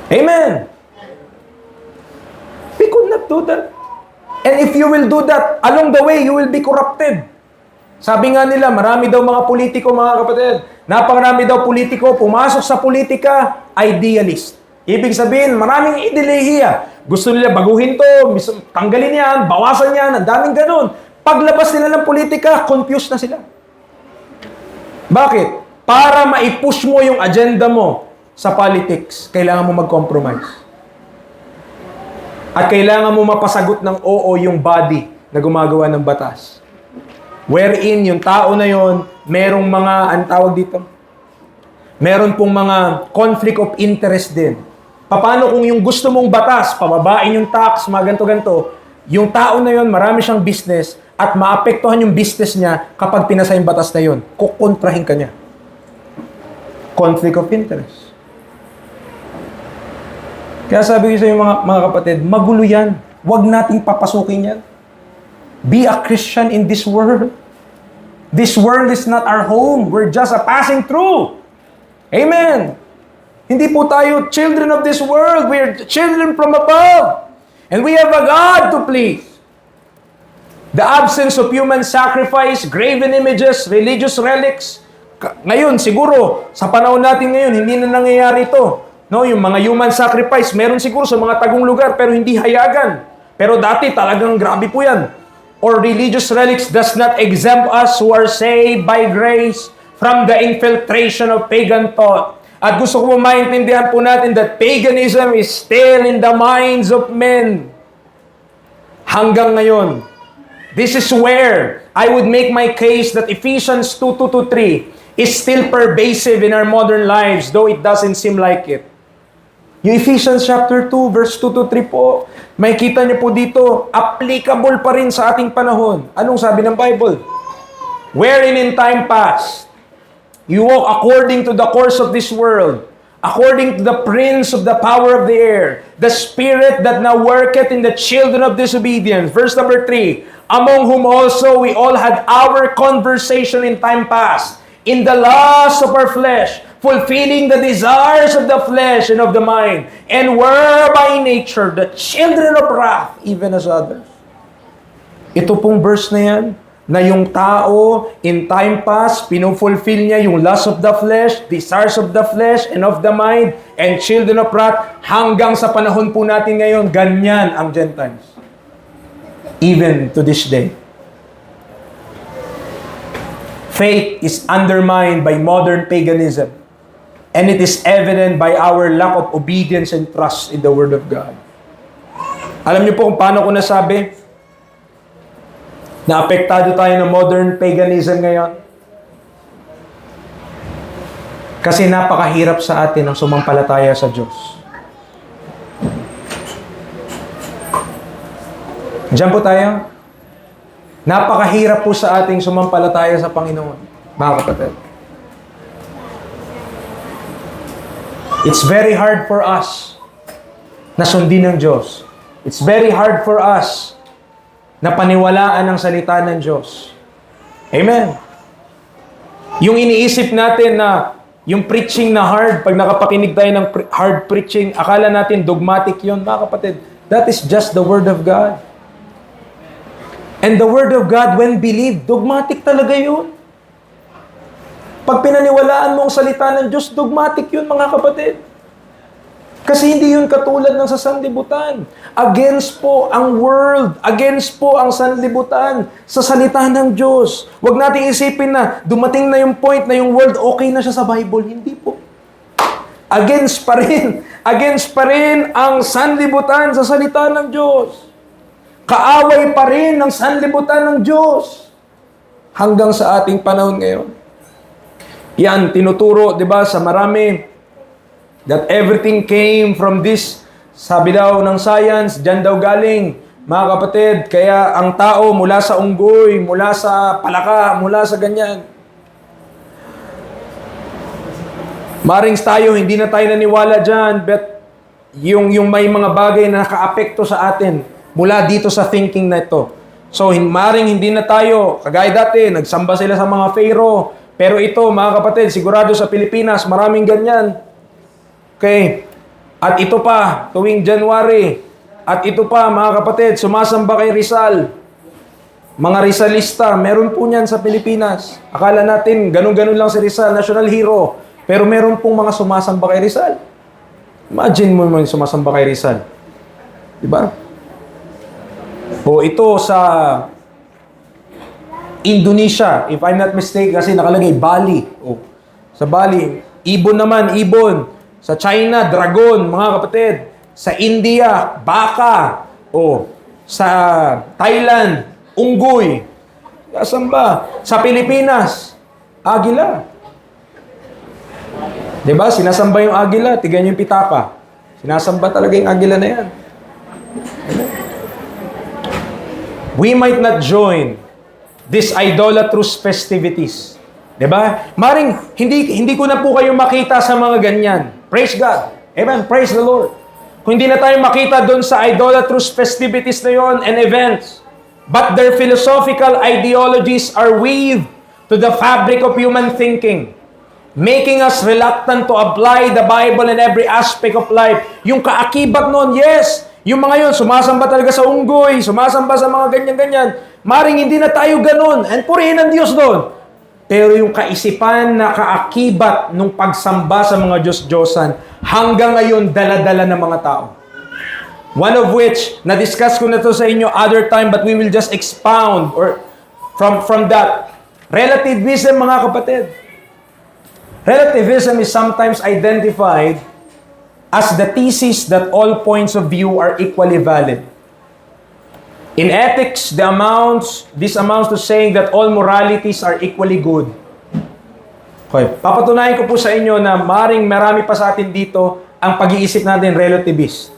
Amen. We could not do that. And if you will do that, along the way, you will be corrupted. Sabi nga nila, marami daw mga politiko, mga kapatid. Napakarami daw politiko, pumasok sa politika, idealist. Ibig sabihin, maraming ideolohiya. Gusto nila baguhin to, tanggalin yan, bawasan yan, ang daming ganun. Paglabas nila ng politika, confused na sila. Bakit? Para maipush mo yung agenda mo sa politics, kailangan mo mag-compromise. At kailangan mo mapasagot ng oo yung body na gumagawa ng batas. Wherein yung tao na yon, merong mga, ang tawag dito? Meron pong mga conflict of interest din. Paano kung yung gusto mong batas, pababain yung tax, mga ganto-ganto, yung tao na yon, marami siyang business at maapektuhan yung business niya kapag pinasa yung batas na yon. Kukontrahin ka niya. Conflict of interest. Kaya sabi ko sa inyo mga kapatid, magulo yan. Huwag nating papasukin yan. Be a Christian in this world. This world is not our home. We're just a passing through. Amen. Hindi po tayo children of this world. We are children from above. And we have a God to please. The absence of human sacrifice, graven images, religious relics. Ngayon, siguro, sa panahon natin ngayon, hindi na nangyayari ito. No, yung mga human sacrifice, meron siguro sa mga tagong lugar, pero hindi hayagan. Pero dati, talagang grabe po yan. Or religious relics does not exempt us who are saved by grace from the infiltration of pagan thought. At gusto ko maintindihan po natin that paganism is still in the minds of men. Hanggang ngayon. This is where I would make my case that Ephesians 2:2-3 is still pervasive in our modern lives, though it doesn't seem like it. Yung Ephesians chapter 2, verse 2-3 po, may kita niyo po dito, applicable pa rin sa ating panahon. Anong sabi ng Bible? Wherein in time past, you walk according to the course of this world, according to the prince of the power of the air, the spirit that now worketh in the children of disobedience. Verse number 3, among whom also we all had our conversation in time past, in the lust of our flesh, fulfilling the desires of the flesh and of the mind, and were by nature the children of wrath, even as others. Ito pong verse na yan, na yung tao in time past, pinufulfill niya yung lust of the flesh, desires of the flesh and of the mind, and children of wrath, hanggang sa panahon po natin ngayon, ganyan ang Gentiles. Even to this day. Faith is undermined by modern paganism. And it is evident by our lack of obedience and trust in the Word of God. Alam niyo po kung paano ko nasabi na apektado tayo ng modern paganism ngayon? Kasi napakahirap sa atin ang sumampalataya sa Diyos. Diyan po tayo. Napakahirap po sa ating sumampalataya sa Panginoon, mga kapatid. It's very hard for us na sundin ng Diyos. It's very hard for us na paniwalaan ang salita ng Diyos. Amen. Yung iniisip natin na yung preaching na hard, pag nakapakinig tayo ng hard preaching, akala natin dogmatic yun, mga kapatid. That is just the Word of God. And the Word of God, when believed, dogmatic talaga yun. Pag pinaniwalaan mo ang salita ng Diyos, dogmatic yun, mga kapatid. Kasi hindi yun katulad ng sa sanlibutan. Against po ang world, against po ang sanlibutan sa salita ng Diyos. Huwag nating isipin na dumating na yung point na yung world okay na siya sa Bible. Hindi po. Against pa rin. Against pa rin ang sanlibutan sa salita ng Diyos. Kaaway pa rin ng sanlibutan ng Diyos. Hanggang sa ating panahon ngayon. Yan, tinuturo, di ba, sa marami, that everything came from this, sabi daw ng science, dyan daw galing, mga kapatid, kaya ang tao mula sa unggoy, mula sa palaka, mula sa ganyan. Marings tayo, hindi na tayo naniwala dyan, but yung may mga bagay na naka-apekto sa atin, mula dito sa thinking na ito. So, maring hindi na tayo, kagaya dati, nagsamba sila sa mga pharaoh, pero ito, mga kapatid, sigurado sa Pilipinas, maraming ganyan. Okay? At ito pa, tuwing January. At ito pa, mga kapatid, sumasamba kay Rizal. Mga Rizalista, meron po niyan sa Pilipinas. Akala natin, ganun-ganun lang si Rizal, national hero. Pero meron pong mga sumasamba kay Rizal. Imagine mo yung sumasamba kay Rizal. Diba? O ito sa Indonesia, if I'm not mistaken, kasi nakalagay Bali. Oh. Sa Bali, ibon naman, ibon. Sa China, dragon, mga kapatid. Sa India, baka. Oh. Sa Thailand, unggoy. Asan ba? Sa Pilipinas, agila. Diba? Sinasamba yung agila, tigan yung pitaka. Sinasamba talaga yung agila na yan. We might not join these idolatrous festivities. Diba? Maring, hindi ko na po kayo makita sa mga ganyan. Praise God. Amen. Praise the Lord. Kung hindi na tayo makita doon sa idolatrous festivities na yon and events, but their philosophical ideologies are weaved to the fabric of human thinking. making us reluctant to apply the Bible in every aspect of life. Yung kaakibat noon, yes, yung mga yun, sumasamba talaga sa unggoy, sumasamba sa mga ganyan-ganyan. Maring hindi na tayo ganun. And purihin ang Diyos doon. Pero yung kaisipan na kaakibat nung pagsamba sa mga Diyos-Diyosan, hanggang ngayon, dala-dala ng mga tao. One of which, na-discuss ko na to sa inyo other time, but we will just expound or from that. Relativism, mga kapatid. Relativism is sometimes identified as the thesis that all points of view are equally valid. In ethics, this amounts to saying that all moralities are equally good. Okay. Papatunayan ko po sa inyo na marami pa sa atin dito ang pag-iisip natin relativist.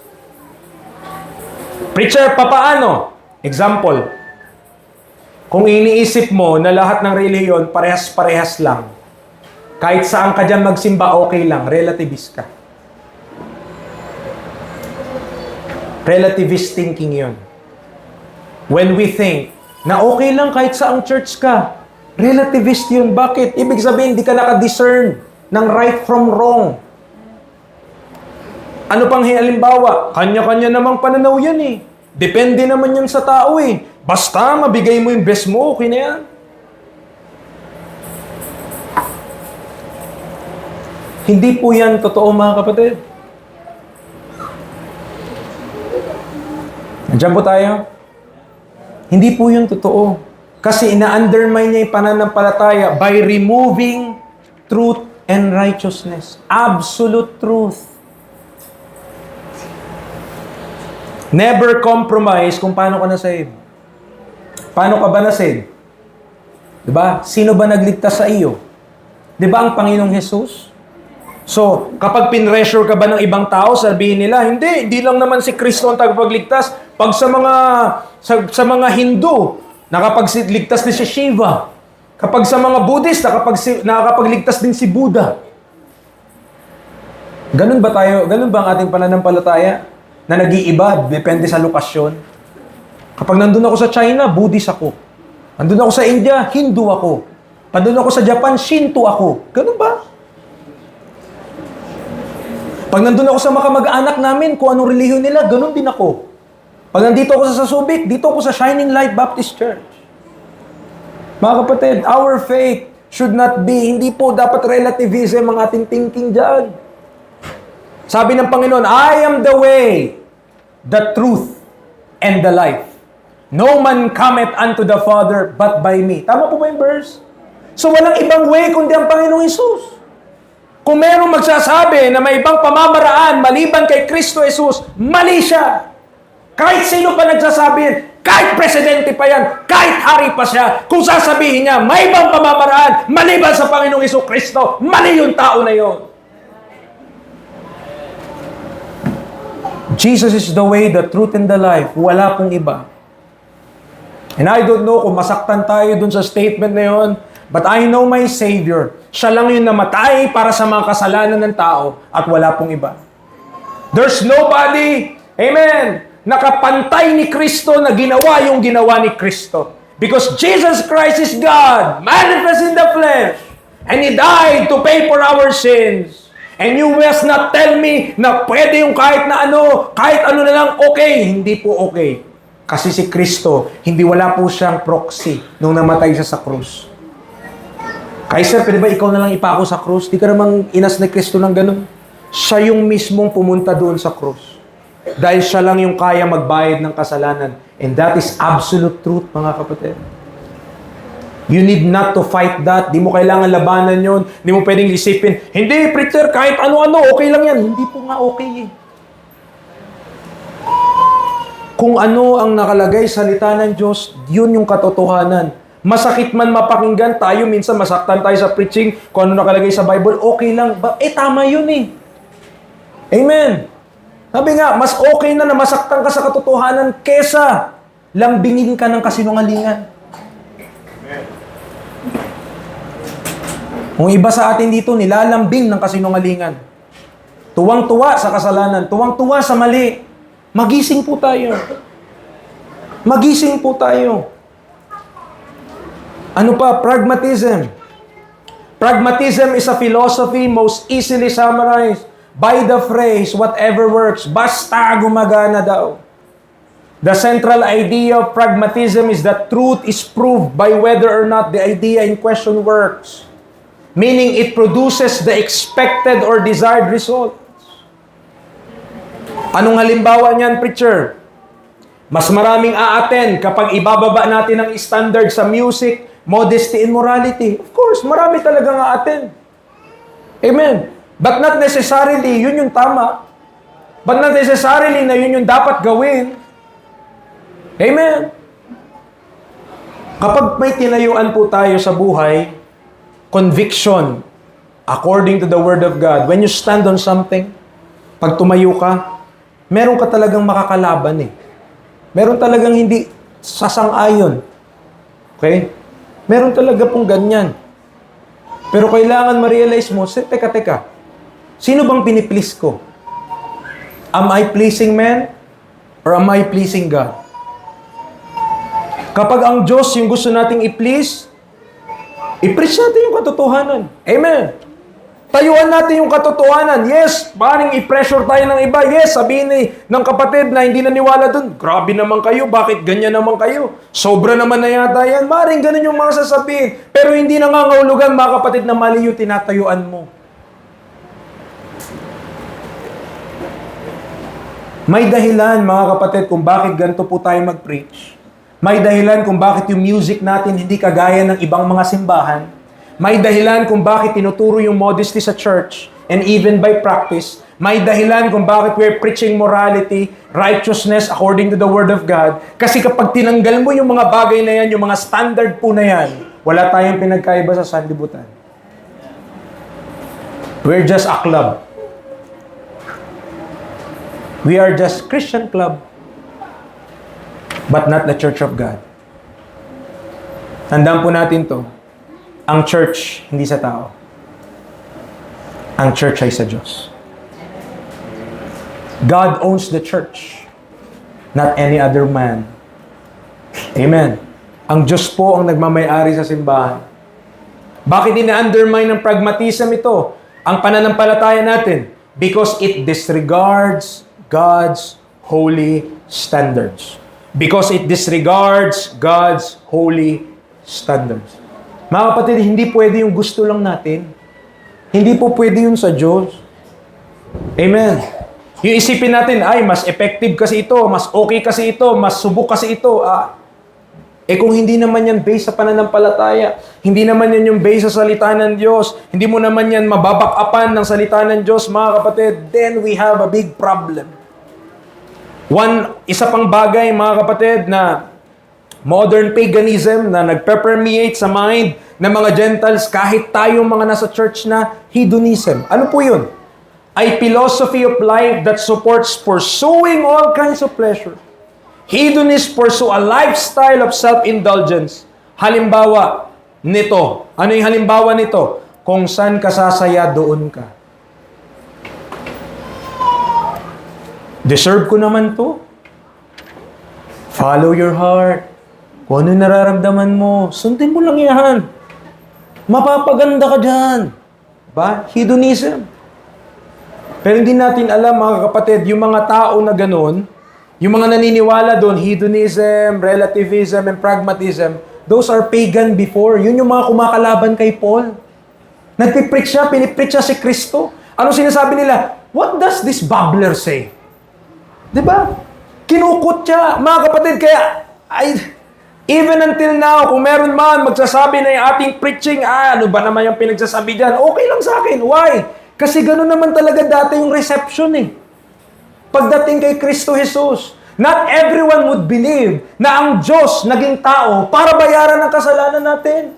Preacher, papaano? Example, kung iniisip mo na lahat ng reliyon parehas-parehas lang, kahit saan ka dyan magsimba, okay lang, relativist ka. Relativist thinking yun. When we think na okay lang kahit saang church ka, relativist yun. Bakit? Ibig sabihin, di ka naka-discern ng right from wrong. Ano pang halimbawa? Kanya-kanya namang pananaw yan eh. Depende naman yan sa tao eh. Basta mabigay mo yung best mo, okay na yan. Hindi po yan totoo, mga kapatid. Nandiyan po tayo? Hindi po yun totoo. Kasi ina-undermine niya yung pananampalataya by removing truth and righteousness. Absolute truth. Never compromise kung paano ka na-save. Paano ka ba na-save? Diba? Sino ba nagligtas sa iyo? Diba ang Panginoong Jesus? So, kapag pinressure ka ba ng ibang tao, sabihin nila, hindi lang naman si Kristo ang tagapagligtas. Pag sa mga Hindu, nakapagligtas din si Shiva. Kapag sa mga Buddhist, nakakapagligtas din si Buddha. Ganun ba ang ating pananampalataya? Na nag-iiba, depende sa lokasyon. Kapag nandun ako sa China, Buddhist ako. Nandun ako sa India, Hindu ako. Nandun ako sa Japan, Shinto ako. Ganun ba? Pag nandun ako sa makamag-anak namin, kung anong relihiyon nila, ganun din ako. Pag nandito ako sa Subic, dito ako sa Shining Light Baptist Church. Mga kapatid, our faith should not be, hindi po dapat relativism ang ating thinking dyan. Sabi ng Panginoon, I am the way, the truth, and the life. No man cometh unto the Father but by me. Tama po ba yung verse? So walang ibang way kundi ang Panginoong Hesus. Kung merong magsasabi na may ibang pamamaraan maliban kay Kristo Jesus, mali siya. Kahit sino pa nagsasabi, kahit presidente pa yan, kahit hari pa siya, kung sasabihin niya, may ibang pamamaraan maliban sa Panginoong Hesus Kristo, mali yung tao na yon. Jesus is the way, the truth, and the life. Wala pong iba. And I don't know kung masaktan tayo dun sa statement na yon, but I know my Savior. Siya lang yung namatay para sa mga kasalanan ng tao at wala pong iba. There's nobody, amen, nakapantay ni Kristo na ginawa yung ginawa ni Kristo. Because Jesus Christ is God, manifest in the flesh, and He died to pay for our sins. And you must not tell me na pwede yung kahit ano na lang okay. Hindi po okay. Kasi si Kristo, wala po siyang proxy nung namatay siya sa krus. Kaiser, pwede ba ikaw na lang ipako sa krus? Di ka namang inas na Kristo ng ganun. Siya yung mismong pumunta doon sa krus. Dahil siya lang yung kaya magbayad ng kasalanan. And that is absolute truth, mga kapatid. You need not to fight that. Di mo kailangan labanan yon. Di mo pwedeng isipin, hindi, preacher, kahit ano-ano, okay lang yan. Hindi po nga okay eh. Kung ano ang nakalagay sa salita ng Diyos, yun yung katotohanan. Masakit man mapakinggan, tayo minsan masaktan tayo sa preaching, kung ano nakalagay sa Bible, okay lang. Tama yun eh. Amen. Sabi nga, mas okay na masaktan ka sa katotohanan kesa lambingin ka ng kasinungalingan. Kung iba sa atin dito, nilalambing ng kasinungalingan. Tuwang-tuwa sa kasalanan, tuwang-tuwa sa mali. Magising po tayo. Magising po tayo. Ano pa? Pragmatism. Pragmatism is a philosophy most easily summarized by the phrase, whatever works, basta gumagana daw. The central idea of pragmatism is that truth is proved by whether or not the idea in question works. Meaning it produces the expected or desired result. Anong halimbawa niyan, preacher? Mas maraming a-attend kapag ibababa natin ang standard sa music, modesty and morality. Of course, marami talagang a-attend. Amen. But not necessarily yun yung tama. But not necessarily na yun yung dapat gawin. Amen. Kapag may tinayuan po tayo sa buhay, conviction, according to the Word of God, when you stand on something, pag tumayo ka, meron ka talagang makakalaban eh. Meron talagang hindi sasang-ayon. Okay? Meron talaga pong ganyan. Pero kailangan ma-realize mo, teka. Sino bang piniplease ko? Am I pleasing man? Or am I pleasing God? Kapag ang Diyos yung gusto nating i-please, i-preach natin yung katotohanan. Amen. Tayuan natin yung katotohanan. Yes, maaaring i-pressure tayo ng iba. Yes, sabihin ng kapatid na hindi naniwala dun, grabe naman kayo, bakit ganyan naman kayo? Sobra naman na yata yan. Maaaring ganun yung mga sasabihin. Pero hindi nangangahulugan, mga kapatid, na mali yung tinatayuan mo. May dahilan, mga kapatid, kung bakit ganito po tayo mag-preach. May dahilan kung bakit yung music natin hindi kagaya ng ibang mga simbahan. May dahilan kung bakit tinuturo yung modesty sa church and even by practice. May dahilan kung bakit we're preaching morality, righteousness according to the Word of God. Kasi kapag tinanggal mo yung mga bagay na yan, yung mga standard po na yan, wala tayong pinagkaiba sa sanlibutan. We're just a club. We are just Christian club, but not the Church of God. Tandaan po natin to. Ang church, hindi sa tao. Ang church ay sa Diyos. God owns the church, not any other man. Amen. Ang Diyos po ang nagmamay-ari sa simbahan. Bakit ina-undermine ng pragmatism ito? Ang pananampalataya natin, because it disregards God's holy standards. Because it disregards God's holy standards. Mga kapatid, hindi pwede yung gusto lang natin. Hindi po pwede yun sa Diyos. Amen. Yung isipin natin, ay, mas effective kasi ito, mas okay kasi ito, mas subok kasi ito. Kung hindi naman yan based sa pananampalataya, hindi naman yan yung based sa salita ng Diyos, hindi mo naman yan mababakapan ng salita ng Diyos, mga kapatid, then we have a big problem. Isa pang bagay, mga kapatid, na modern paganism na nagpe-permeate sa mind ng mga Gentiles kahit tayong mga nasa church na hedonism. Ano po yun? A philosophy of life that supports pursuing all kinds of pleasure. Hedonists pursue a lifestyle of self-indulgence. Halimbawa nito. Ano yung halimbawa nito? Kung saan ka sasaya, doon ka. Deserve ko naman to. Follow your heart. Kung ano nararamdaman mo, sundin mo lang yan. Mapapaganda ka dyan. Ba? Hedonism. Pero hindi natin alam, mga kapatid, yung mga tao na ganun, yung mga naniniwala doon, hedonism, relativism, and pragmatism, those are pagan before. Yun yung mga kumakalaban kay Paul. Nagpipreach siya, pinipreach siya si Kristo. Ano sinasabi nila? What does this babbler say? Diba? Kinukot siya. Mga kapatid, kaya, even until now, kung meron man magsasabi na yung ating preaching, ano ba naman yung pinagsasabi dyan? Okay lang sa akin. Why? Kasi gano'n naman talaga dati yung reception eh. Pagdating kay Kristo Jesus, not everyone would believe na ang Diyos naging tao para bayaran ang kasalanan natin.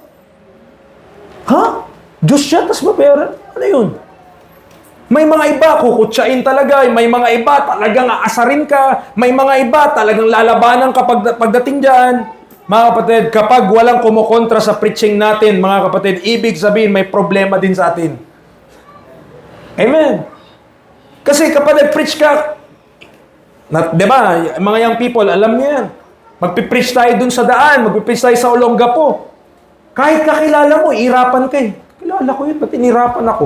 Ha? Diyos siya, tas babayaran? Ano yun? May mga iba, kukutsain talaga. May mga iba, talagang aasarin ka. May mga iba, talagang lalabanan ka pagdating dyan. Mga kapatid, kapag walang kumukontra sa preaching natin, mga kapatid, ibig sabihin may problema din sa atin. Amen. Kasi kapag nag-preach ka, diba, mga young people, alam niyo yan. Magpipreach tayo dun sa daan, magpipreach tayo sa Olongapo. Kahit kakilala mo, irapan ka eh. kilala ko yun, ba't inirapan ako?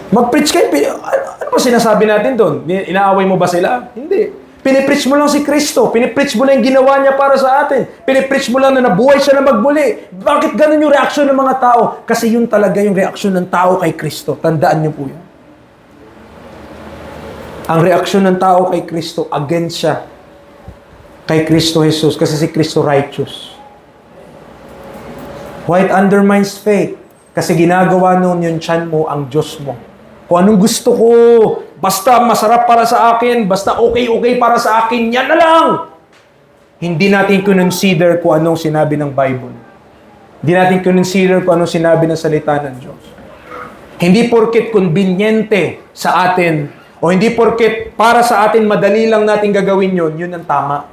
Mag-preach kayo, ano ba sinasabi natin doon? Inaaway mo ba sila? Hindi. Pinipreach mo lang si Kristo. Pinipreach mo lang yung ginawa niya para sa atin. Pinipreach mo lang na nabuhay siya na magmuli. Bakit ganun yung reaksyon ng mga tao? Kasi yun talaga yung reaksyon ng tao kay Kristo. Tandaan niyo po yun. Ang reaksyon ng tao kay Kristo, against siya kay Kristo Jesus. Kasi si Kristo righteous. Why it undermines faith? Kasi ginagawa noon yung tiyan mo ang Diyos mo. Kung anong gusto ko, basta masarap para sa akin, basta okay para sa akin, yan na lang. Hindi natin consider kung anong sinabi ng Bible. Hindi natin consider kung anong sinabi ng salita ng Diyos. Hindi porket conveniente sa atin, o hindi porket para sa atin madali lang natin gagawin yun, yun ang tama.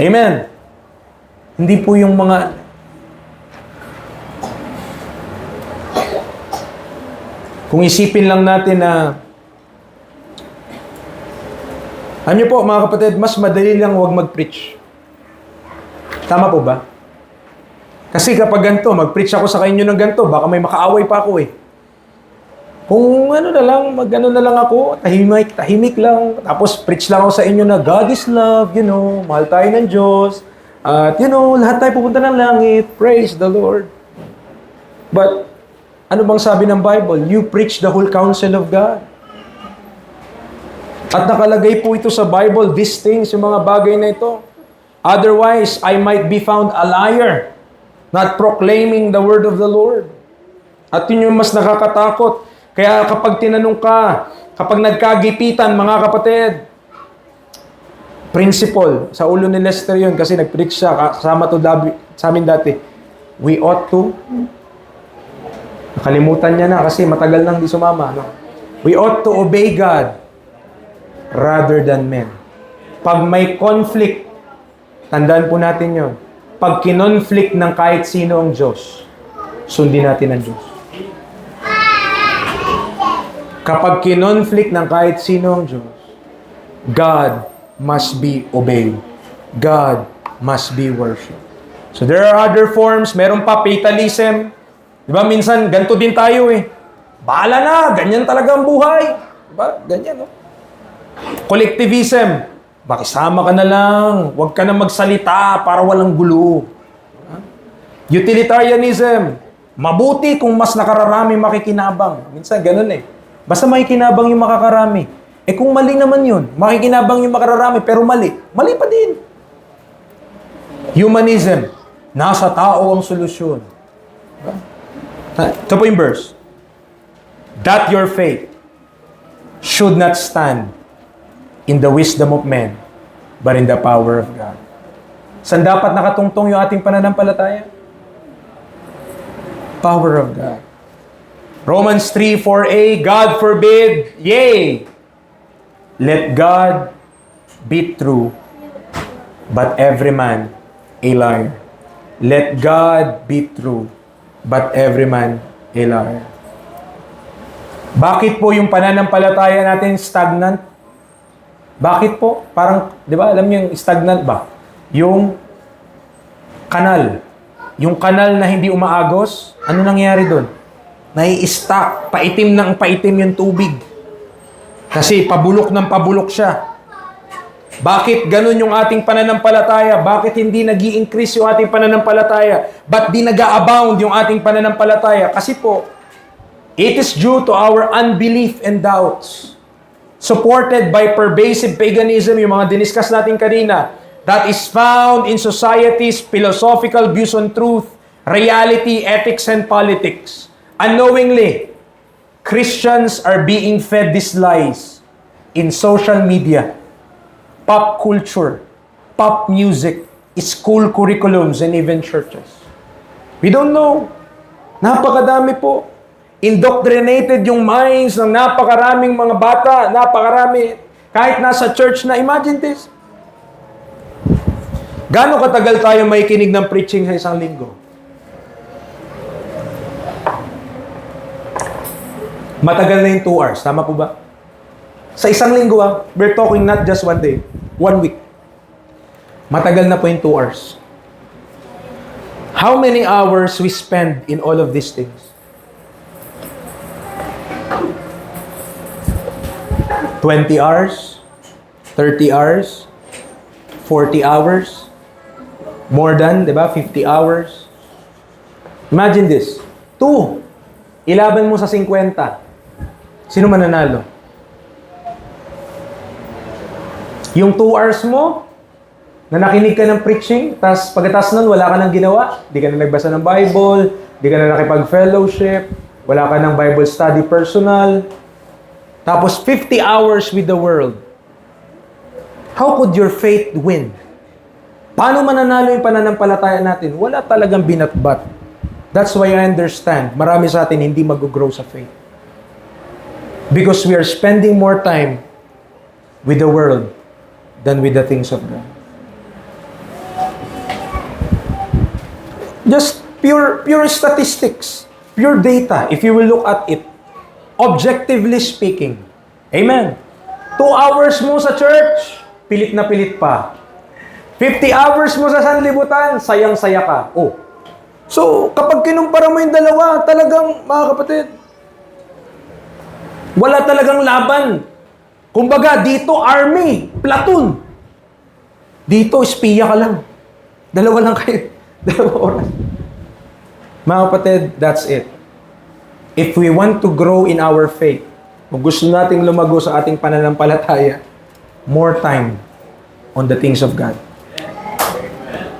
Amen. Hindi po yung mga kung isipin lang natin na alam niyo po mga kapatid, mas madali lang huwag mag-preach. Tama po ba? Kasi kapag ganito, mag-preach ako sa inyo ng ganito, baka may makaaway pa ako eh. Kung ano na lang, mag-ano na lang ako, tahimik lang, tapos preach lang ako sa inyo na God is love, mahal tayo ng Diyos, at lahat tayo pupunta ng langit, praise the Lord. But, ano bang sabi ng Bible? You preach the whole counsel of God. At nakalagay po ito sa Bible, these things, yung mga bagay na ito. Otherwise, I might be found a liar, not proclaiming the word of the Lord. At yun yung mas nakakatakot. Kaya kapag tinanong ka, kapag nagkagipitan, mga kapatid, principle, sa ulo ni Lester yun, kasi nag-preach siya, kasama to sa amin dati, we ought to, nakalimutan niya na kasi matagal nang di sumama. No? We ought to obey God rather than men. Pag may conflict, tandaan po natin yun. Pag kinonflict ng kahit sino ang Diyos, sundin natin ang Diyos. Kapag kinonflict ng kahit sino ang Diyos, God must be obeyed. God must be worshipped. So there are other forms. Meron pa fatalism. Diba, minsan, ganito din tayo eh. Bahala na, ganyan talaga ang buhay. Diba, ganyan, no? Collectivism. Makisama ka na lang. Huwag ka na magsalita para walang gulo. Utilitarianism. Mabuti kung mas nakararami makikinabang. Minsan, ganun eh. Basta makikinabang yung makakarami. Eh kung mali naman yun, makikinabang yung makararami, pero mali. Mali pa din. Humanism. Nasa tao ang solusyon. Diba? Ito po yung verse. That your faith should not stand in the wisdom of men, but in the power of God. Saan dapat nakatungtong yung ating pananampalataya? Power of God. Romans 3:4a, God forbid, yea, let God be true, but every man a liar. Let God be true, but every man a liar. Bakit po yung pananampalataya natin stagnant? Bakit po? Parang, di ba, alam niyo yung stagnant ba? Yung kanal. Yung kanal na hindi umaagos, ano nangyayari doon? Nai-stuck. Paitim ng paitim yung tubig. Kasi pabulok ng pabulok siya. Bakit ganun yung ating pananampalataya? Bakit hindi nag-i-increase yung ating pananampalataya? Ba't di nag-a-abound yung ating pananampalataya? Kasi po, it is due to our unbelief and doubts. Supported by pervasive paganism, yung mga diniscuss natin kanina, that is found in society's philosophical views on truth, reality, ethics, and politics. Unknowingly, Christians are being fed these lies in social media, pop culture, pop music, school curriculums, and even churches. We don't know. Napakadami po. Indoctrinated yung minds ng napakaraming mga bata, napakarami. Kahit nasa church na, imagine this. Gaano katagal tayo may kinig ng preaching sa isang linggo? Matagal na yung 2 hours. Tama po ba? Sa isang linggo, we're talking not just 1 day, 1 week. Matagal na po yung 2 hours. How many hours we spend in all of these things? 20 hours? 30 hours? 40 hours? More than, di ba? 50 hours? Imagine this. 2. Ilaban mo sa 50. Sino mananalo? Yung 2 hours mo, na nakinig ka ng preaching, tapos pagkatapos nun, wala ka nang ginawa. Di ka na nagbasa ng Bible, di ka na nakipag-fellowship, wala ka ng Bible study personal. Tapos 50 hours with the world. How could your faith win? Paano mananalo yung pananampalataya natin? Wala talagang binatbat. That's why I understand, marami sa atin hindi mag-grow sa faith. Because we are spending more time with the world than with the things of God. Just pure statistics, pure data, if you will look at it, objectively speaking. Amen. 2 hours mo sa church, pilit na pilit pa. 50 hours mo sa sanlibutan, sayang-saya ka. Oh. So, kapag kinumpara mo yung dalawa, talagang, mga kapatid, wala talagang laban. Kumbaga, dito army, platoon. Dito, espiya ka lang. Dalawa lang kayo. 2 oras. Mga kapatid, that's it. If we want to grow in our faith, kung gusto nating lumago sa ating pananampalataya, more time on the things of God.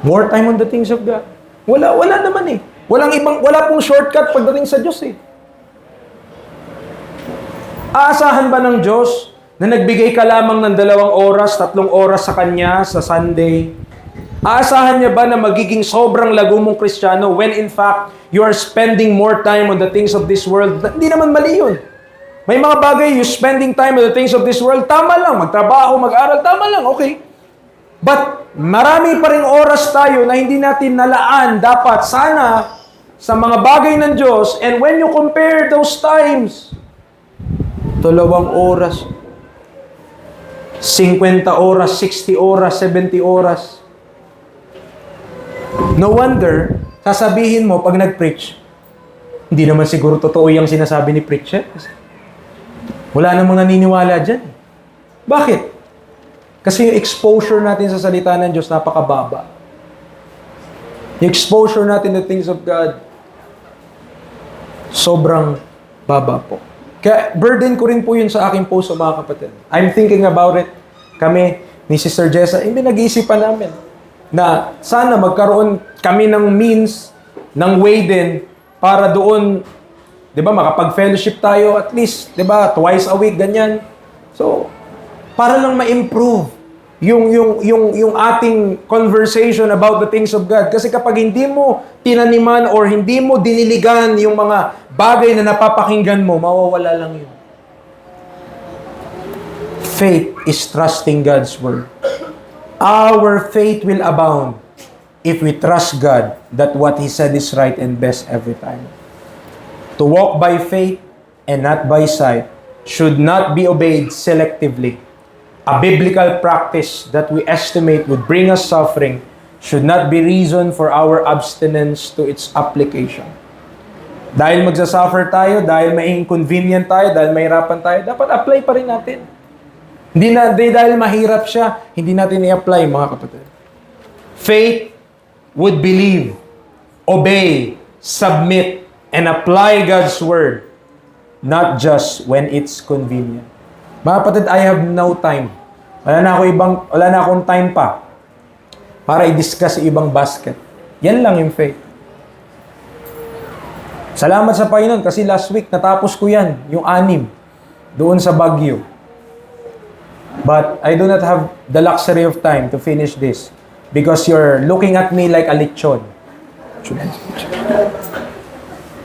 More time on the things of God. Wala naman eh. Wala pong shortcut pagdating sa Diyos eh. Aasahan ba ng Diyos na nagbigay ka lamang ng 2 oras, 3 oras sa Kanya sa Sunday? Aasahan niya ba na magiging sobrang lago mong Kristiyano when in fact, you are spending more time on the things of this world? Hindi naman mali yun. May mga bagay, you spending time on the things of this world, tama lang. Magtrabaho, mag-aral, tama lang, okay. But marami pa ring oras tayo na hindi natin nalaan dapat sana sa mga bagay ng Diyos. And when you compare those times, 2 oras, 50 oras, 60 oras, 70 oras. No wonder, sasabihin mo pag nag-preach, hindi naman siguro totoo yung sinasabi ni preacher. Wala namang naniniwala dyan. Bakit? Kasi yung exposure natin sa salita ng Diyos napakababa. Yung exposure natin to things of God, sobrang baba po. Kaya burden ko rin po yun sa aking puso, mga kapatid. I'm thinking about it. Kami, ni Sister Jessa, nag-iisipan namin na sana magkaroon kami ng means, ng way din, para doon, di ba, makapag-fellowship tayo at least, di ba, twice a week, ganyan. So, para lang ma-improve yung ating conversation about the things of God. Kasi kapag hindi mo tinaniman or hindi mo diniligan yung mga bagay na napapakinggan mo, mawawala lang yun. Faith is trusting God's word. Our faith will abound if we trust God that what He said is right and best every time. To walk by faith and not by sight should not be obeyed selectively. A biblical practice that we estimate would bring us suffering should not be reason for our abstinence to its application. Dahil magsasuffer tayo, dahil may inconvenient tayo, dahil mahirapan tayo, dapat apply pa rin natin. Hindi dahil mahirap siya, hindi natin i-apply, mga kapatid. Faith would believe, obey, submit, and apply God's word, not just when it's convenient. Mga kapatid, I have no time. Wala na akong time pa para i-discuss yung ibang basket. Yan lang yung faith. Salamat sa Panginoon kasi last week natapos ko yan, yung 6 doon sa Baguio. But I do not have the luxury of time to finish this because you're looking at me like a lechon.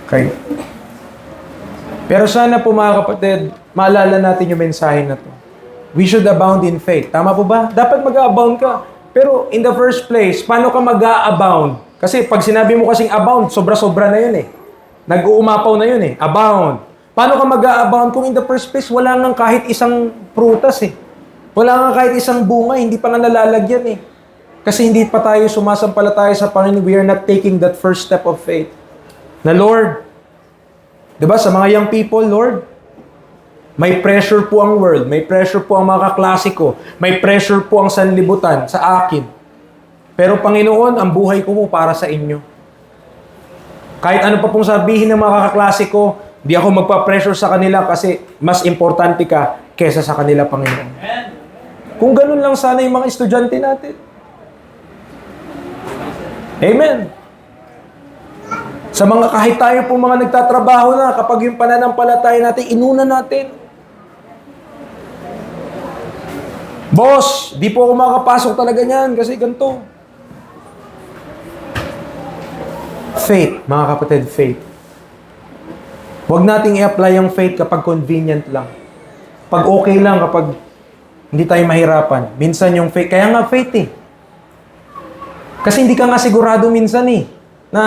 Okay. Pero sana po, mga kapatid, maalala natin yung mensahe na to. We should abound in faith. Tama po ba? Dapat mag-abound ka. Pero in the first place, paano ka mag-abound? Kasi pag sinabi mo kasing abound, sobra-sobra na yun eh. Nag-uumapaw na yun eh. Abound. Paano ka mag-abound kung in the first place, wala nang kahit isang prutas eh. Wala nga kahit isang bunga, hindi pa nga nalalagyan eh. Kasi hindi pa tayo sumasampalataya sa Panginoon, we are not taking that first step of faith. Na Lord, diba sa mga young people, Lord, may pressure po ang world, may pressure po ang mga kaklase ko, may pressure po ang sanlibutan sa akin. Pero Panginoon, ang buhay ko po para sa inyo. Kahit ano pa pong sabihin ng mga kaklase ko, di ako magpa-pressure sa kanila kasi mas importante ka kesa sa kanila, Panginoon. Kung ganun lang sana yung mga estudyante natin. Amen. Sa mga kahit tayo po mga nagtatrabaho na, kapag yung pananampalataya natin, inuna natin. Boss, di po ako makakapasok talaga niyan kasi ganito. Faith, mga kapatid, faith. Huwag nating i-apply yung faith kapag convenient lang. Pag okay lang, kapag hindi tayo mahirapan. Minsan yung faith, kaya nga faith eh. Kasi hindi ka nga sigurado minsan eh. Na,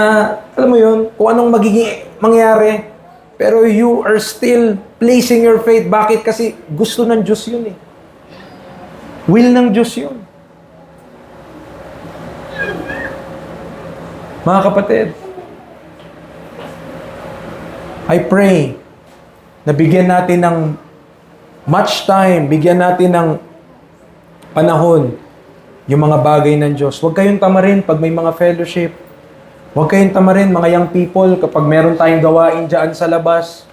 alam mo yun, kung anong magiging mangyari. Pero you are still placing your faith. Bakit? Kasi gusto ng Diyos yun eh. Will ng Diyos yun. Mga kapatid, I pray na bigyan natin ng much time, bigyan natin ng panahon yung mga bagay ng Diyos. Huwag kayong tamarin pag may mga fellowship. Huwag kayong tamarin, mga young people, kapag meron tayong gawain dyan sa labas.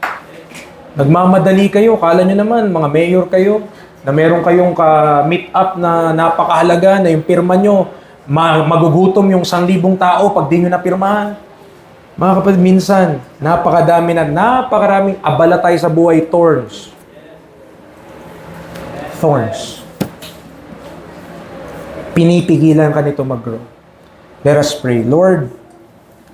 Nagmamadali kayo, kala nyo naman, mga mayor kayo, na meron kayong ka-meet up na napakahalaga, na yung pirma nyo, magugutom yung 1,000 tao pag di nyo napirmahan. Mga kapatid, minsan, napakaraming abala tayo sa buhay, thorns. Thorns. Pinipigilan ka nito mag-grow. Let us pray. Lord,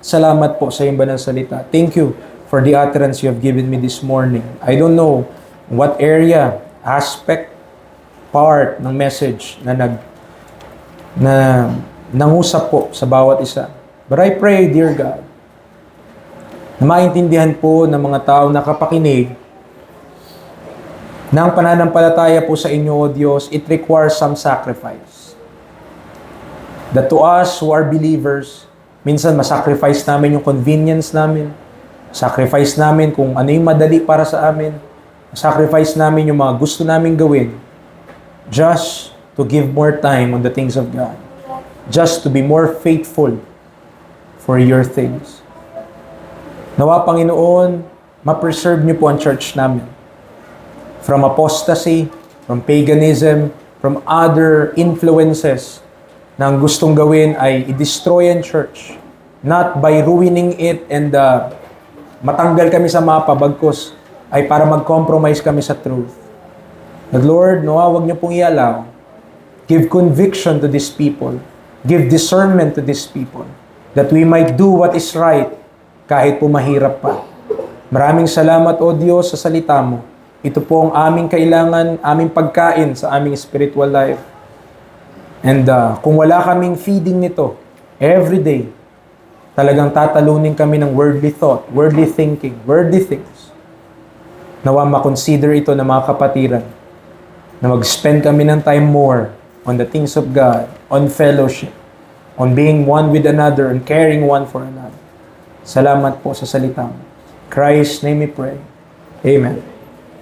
salamat po sa iyong banal salita. Thank you for the utterance you have given me this morning. I don't know what area, aspect, part ng message na nangusap po sa bawat isa. But I pray, dear God, na maintindihan po ng mga tao nakapakinig na ang pananampalataya po sa inyo, O Diyos, it requires some sacrifice. That to us who are believers, minsan masacrifice namin yung convenience namin, sacrifice namin kung ano yung madali para sa amin, sacrifice namin yung mga gusto namin gawin just to give more time on the things of God, just to be more faithful for your things. Nawa, Panginoon, ma-preserve niyo po ang church namin from apostasy, from paganism, from other influences na ang gustong gawin ay i-destroy ang church, not by ruining it and matanggal kami sa mapa, bagkus ay para mag-compromise kami sa truth. But Lord, huwag niyo pong i-allow. Give conviction to these people. Give discernment to these people that we might do what is right kahit po mahirap pa. Maraming salamat, O Diyos, sa salita mo. Ito po ang aming kailangan, aming pagkain sa aming spiritual life. And kung wala kaming feeding nito, every day, talagang tatalunin kami ng worldly thought, worldly thinking, worldly things. Nawa makonsider ito ng mga kapatiran, na mag-spend kami ng time more on the things of God, on fellowship, on being one with another, and caring one for another. Salamat po sa salita mo. Christ's name we pray. Amen.